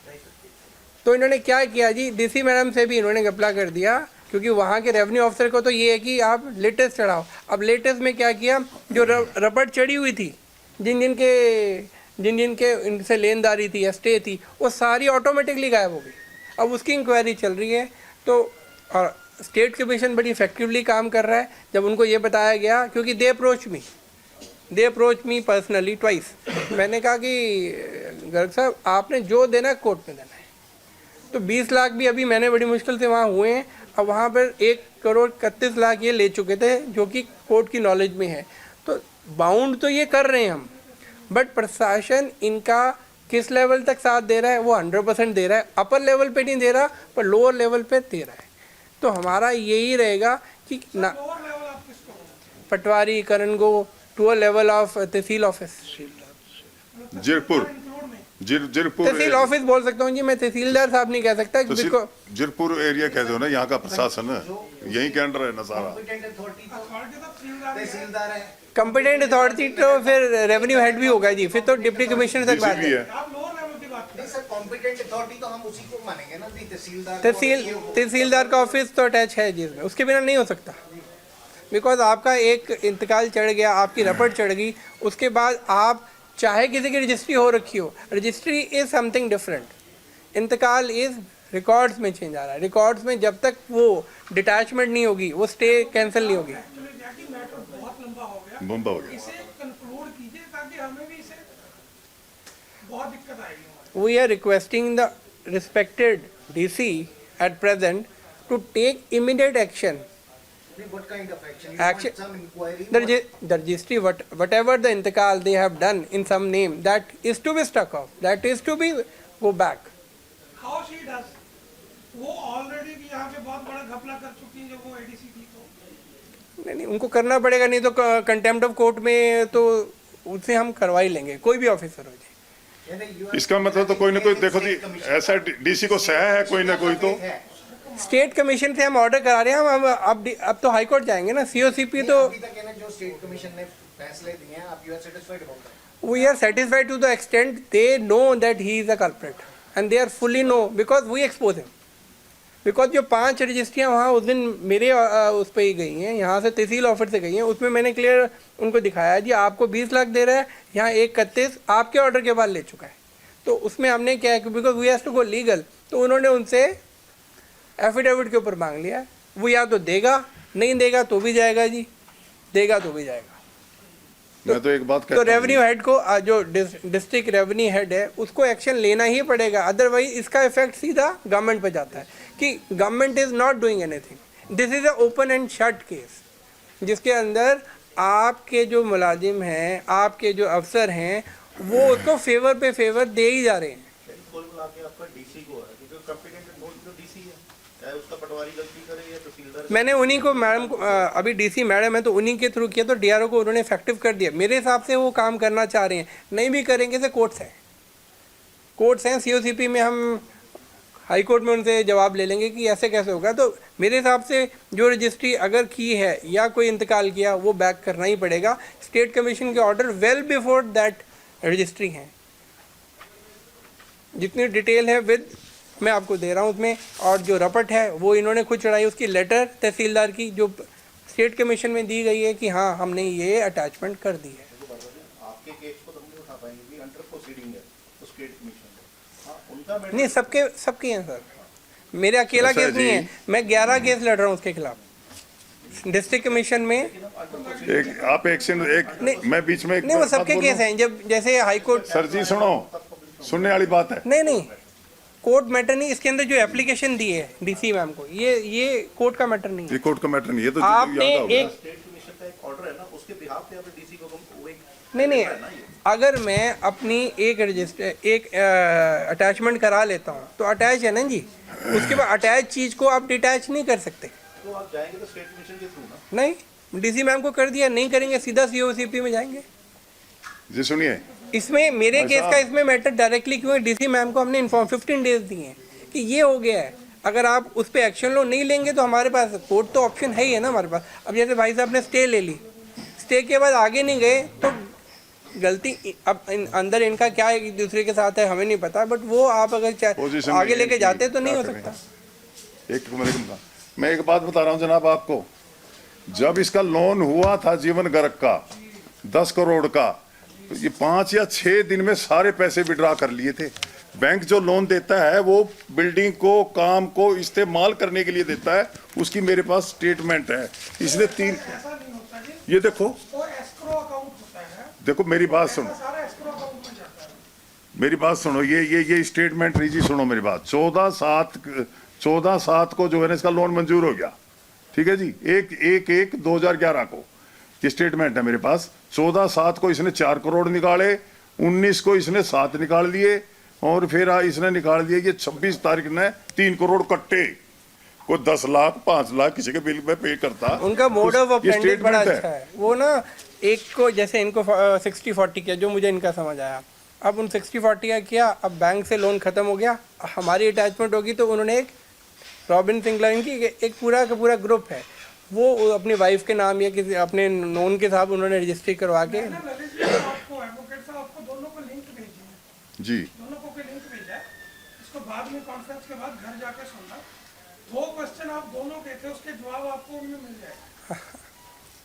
तो इन्होंने क्या किया जी, डीसी मैडम से भी इन्होंने घपला कर दिया, क्योंकि वहाँ के रेवेन्यू ऑफिसर को तो ये है कि आप लेटेस्ट चढ़ाओ। अब लेटेस्ट में क्या किया, जो रबड़ चढ़ी हुई थी, जिन जिन के इनसे लेनदारी थी या स्टे थी, वो सारी ऑटोमेटिकली गायब हो गई। अब उसकी इंक्वायरी चल रही है। तो और स्टेट कमीशन बड़ी इफेक्टिवली काम कर रहा है। जब उनको ये बताया गया, क्योंकि they approach me personally twice, मैंने कहा कि गर्ग साहब आपने जो देना है कोर्ट में देना है। तो 20 लाख भी अभी मैंने बड़ी मुश्किल से वहाँ हुए हैं। अब वहाँ पर 1,31,00,000 ये ले चुके थे, जो कि कोर्ट की नॉलेज में है। तो बाउंड तो ये कर रहे हैं हम, बट प्रशासन इनका किस लेवल तक साथ दे रहा है, वो 100% दे रहा है। अपर लेवल पे नहीं दे रहा, पर लोअर लेवल पे दे रहा है। तो हमारा यही रहेगा कि ना लोअर लेवल आप किसको बोलते patwari kanungo to a level of tehsil office, जीरपुर इंक्लूड में? जीरपुर तहसील ऑफिस बोल सकता हूँ जी मैं, तहसीलदार साहब नहीं कह सकता। जीरपुर एरिया कहते हो ना, यहाँ का प्रशासन है, यही के अंडर है ना सारा। कॉम्पिटेंट अथॉरिटी तो अथॉरिटी तो तहसीलदार ही है। तहसीलदार है। कंपिटेंट अथॉरिटी तो फिर रेवेन्यू हेड भी होगा जी, फिर तो डिप्टी कमिश्नर तक बात भी है। है। आप लोअर लेवल की बात नहीं सर, कॉम्पिटेंट अथॉरिटी तो हम उसी को मानेंगे ना, भी तहसीलदार तहसीलदार का ऑफिस तो अटैच है जी इसमें, उसके बिना नहीं हो सकता। बिकॉज आपका एक इंतकाल चढ़ गया, आपकी रपट चढ़ गई, उसके बाद आप चाहे किसी की रजिस्ट्री हो रखी हो, रजिस्ट्री इज समथिंग डिफरेंट, इंतकाल इज रिकॉर्ड्स में चेंज आ रहा है। रिकॉर्ड्स में जब तक वो डिटैचमेंट नहीं होगी, वो स्टे कैंसिल नहीं होगी। एक्चुअली जैकी मैटर बहुत लंबा हो गया, बम्बा हो गया। इसे कंक्लूड कीजिए ताकि हमें भी इसे बहुत दिक्कत आएगी हमारे। We are requesting the respected DC at present to take immediate action. What kind of action? Action- You want some inquiry? The registry, whatever the intikal they have done in some name, that is to be struck off. That is to be go back. How she does? वो already यहाँ पे बहुत बड़ा घपला कर चुकी है जब वो एडीसी थी। तो नहीं उनको करना पड़ेगा, नहीं तो कंटेम्प्ट ऑफ कोर्ट में तो उससे हम करवा ही लेंगे, कोई भी ऑफिसर हो जाए। यानी you are इसका मतलब तो कोई ना कोई, देखो जी, ऐसा डीसी को सह है कोई ना कोई तो। है। स्टेट कमीशन से हम ऑर्डर करा रहे हैं, हम अब तो हाई कोर्ट जाएंगे ना, सीओसीपी तो अभी तक है ना जो स्टेट कमीशन ने फैसले दिए हैं, आप you are satisfied about that? we are satisfied to the extent they know that he is a culprit and they are fully know because we expose him. Because जो 5 रजिस्ट्रियाँ वहाँ उस दिन मेरे उस पर ही गई हैं, यहाँ से तहसील ऑफिस से गई हैं, उसमें मैंने क्लियर उनको दिखाया जी आपको 20 लाख दे रहा है, यहाँ 1,31 आपके ऑर्डर के बाद ले चुका है। तो उसमें हमने क्या है कि because we have to go legal, तो उन्होंने उनसे एफिडेविट के ऊपर मांग लिया। वो या तो देगा, नहीं देगा तो भी जाएगा जी, देगा तो भी जाएगा। मैं तो एक बात तो कहता हूँ, रेवेन्यू हेड को जो डिस्ट्रिक्ट रेवेन्यू हेड है उसको एक्शन लेना ही पड़ेगा, अदरवाइज इसका इफेक्ट सीधा गवर्नमेंट पे जाता है कि government is not doing anything. This is a open and shut case जिसके अंदर आपके जो मुलाजिम हैं, आपके जो अफसर हैं, वो उसको फेवर पे फेवर दे ही जा रहे हैं। कुल मिला के आपका डीसी को है, क्योंकि कंपिटेंट तो डीसी है, चाहे उसका पटवारी गलती करे या तहसीलदार। मैंने उन्हीं को मैडम को अभी डीसी मैडम है तो उन्हीं के थ्रू किया, तो डीआरओ को उन्होंने इफेक्टिव कर दिया। मेरे हिसाब से वो काम करना चाह रहे हैं, नहीं भी करेंगे तो कोर्ट्स हैं सीओसीपी में, हम हाई कोर्ट में उनसे जवाब ले लेंगे कि ऐसे कैसे होगा। तो मेरे हिसाब से जो रजिस्ट्री अगर की है या कोई इंतकाल किया वो बैक करना ही पड़ेगा। स्टेट कमीशन के order well before that registry हैं, जितनी डिटेल है विद मैं आपको दे रहा हूँ उसमें, और जो रपट है वो इन्होंने खुद चढ़ाई, उसकी लेटर तहसीलदार की जो स्टेट कमीशन में दी गई है कि हाँ हमने ये अटैचमेंट कर दी है। आपके केस को तो हम नहीं उठा पाएंगे क्योंकि अंडर प्रोसीडिंग है तो स्टेट कमीशन है। हाँ उनका मैटर नहीं सबके हैं सर, मेरे अकेला ऐसा है केस नहीं जी। है, मैं 11 केस लड़ रहा हूँ उसके खिलाफ डिस्ट्रिक्ट कमीशन में। एक आप एक से एक नहीं, मैं बीच में एक नहीं वो बात सबके बोलूं? केस हैं, जब जैसे हाई कोर्ट। सर जी सुनो, सुनने वाली बात है। नहीं कोर्ट मैटर नहीं, इसके अंदर जो एप्लीकेशन दी है डीसी मैम को, ये कोर्ट का मैटर नहीं ये है। कोर्ट का मैटर नहीं है, तो आपने याद होगा। एक स्टेट कमीशन का एक ऑर्डर है ना, उसके बिहाफ पे आपने डीसी को वो एक नहीं अगर मैं अपनी एक रजिस्टर एक अटैचमेंट करा लेता हूँ तो अटैच है ना जी, उसके बाद अटैच चीज़ को आप डिटैच नहीं कर सकते। तो आप जाएंगे तो स्टेट कमीशन के थ्रू ना। नहीं, डीसी मैम को कर दिया, नहीं करेंगे सीधा सीओसीपी में जाएंगे। जी सुनिए, इसमें मेरे भाई केस का साहब। इसमें मैटर डायरेक्टली क्यों है, डीसी मैम को हमने इन्फॉर्म 15 डेज दिए हैं कि ये हो गया है, अगर आप उस पर एक्शन लो नहीं लेंगे तो हमारे पास कोर्ट तो ऑप्शन है ही है ना हमारे पास। अब जैसे भाई साहब ने स्टे ले ली, स्टे के बाद आगे नहीं गए तो गलती अब अंदर इनका क्या एक दूसरे के साथ है हमें नहीं पता, बट वो आप अगर पोजीशन आगे में लेके इनकी जाते तो नहीं हो क्या करें? सकता। एक मैं एक बात बता रहा हूँ जनाब आपको, जब इसका लोन हुआ था जीवन गर्ग का 10 करोड़ का, तो ये 5 या 6 दिन में सारे पैसे विड्रा कर लिए थे। बैंक जो लोन देता है वो बिल्डिंग को, काम को इस्तेमाल करने के लिए देता है, उसकी मेरे पास स्टेटमेंट है। इसने 3 ऐसा नहीं होता जी, ये देखो, वो एस्क्रो अकाउंट होता है, देखो मेरी बात सुनो, ऐसा सारा एस्क्रो अकाउंट में जाता है। मेरी बात सुनो, ये स्टेटमेंट रही जी, सुनो मेरी बात। 14/7 को जो है ना इसका लोन मंजूर हो गया, ठीक है जी, 1/1/2011 को ये स्टेटमेंट है मेरे पास। 14/7 को इसने 4 करोड़ निकाले, 19 को इसने 7 निकाल दिए, और फिर इसने निकाल दिया ये 26 तारीख ने 3 करोड़ कट्टे। कोई 10 लाख 5 लाख किसी के बिल में पे करता। उनका मोड ऑफ ये ऑपरेंडी बड़ा statement अच्छा है। वो ना एक को जैसे इनको 60-40 किया, जो मुझे इनका समझ आया, अब उन 60-40 का किया, अब बैंक से लोन खत्म हो गया, हमारी अटैचमेंट होगी तो उन्होंने एक रॉबिन सिंगला इनकी एक पूरा का पूरा ग्रुप है, वो अपनी वाइफ के नाम या किसी अपने नोन के साथ उन्होंने रजिस्ट्री करवा के। मैंने ललित जी आपको, एडवोकेट साहब आपको दोनों को लिंक भेजी है, जी दोनों को लिंक भेजा है, इसको बाद में कॉन्फ्रेंस के बाद घर जाके सुनना। 2 क्वेश्चन आप दोनों के थे, उसके जवाब आपको उनमें मिल जाएगा।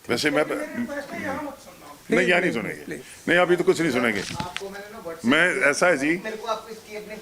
वैसे मैं मेरी रिक्वेस्ट है यहाँ मत सुनना। नहीं, यहाँ नहीं सुनेंगे, नहीं अभी तो कुछ नहीं सुनेंगे। आपको मैंने ना मैं ऐसा है जी, मेरे को आप इसकी अपनी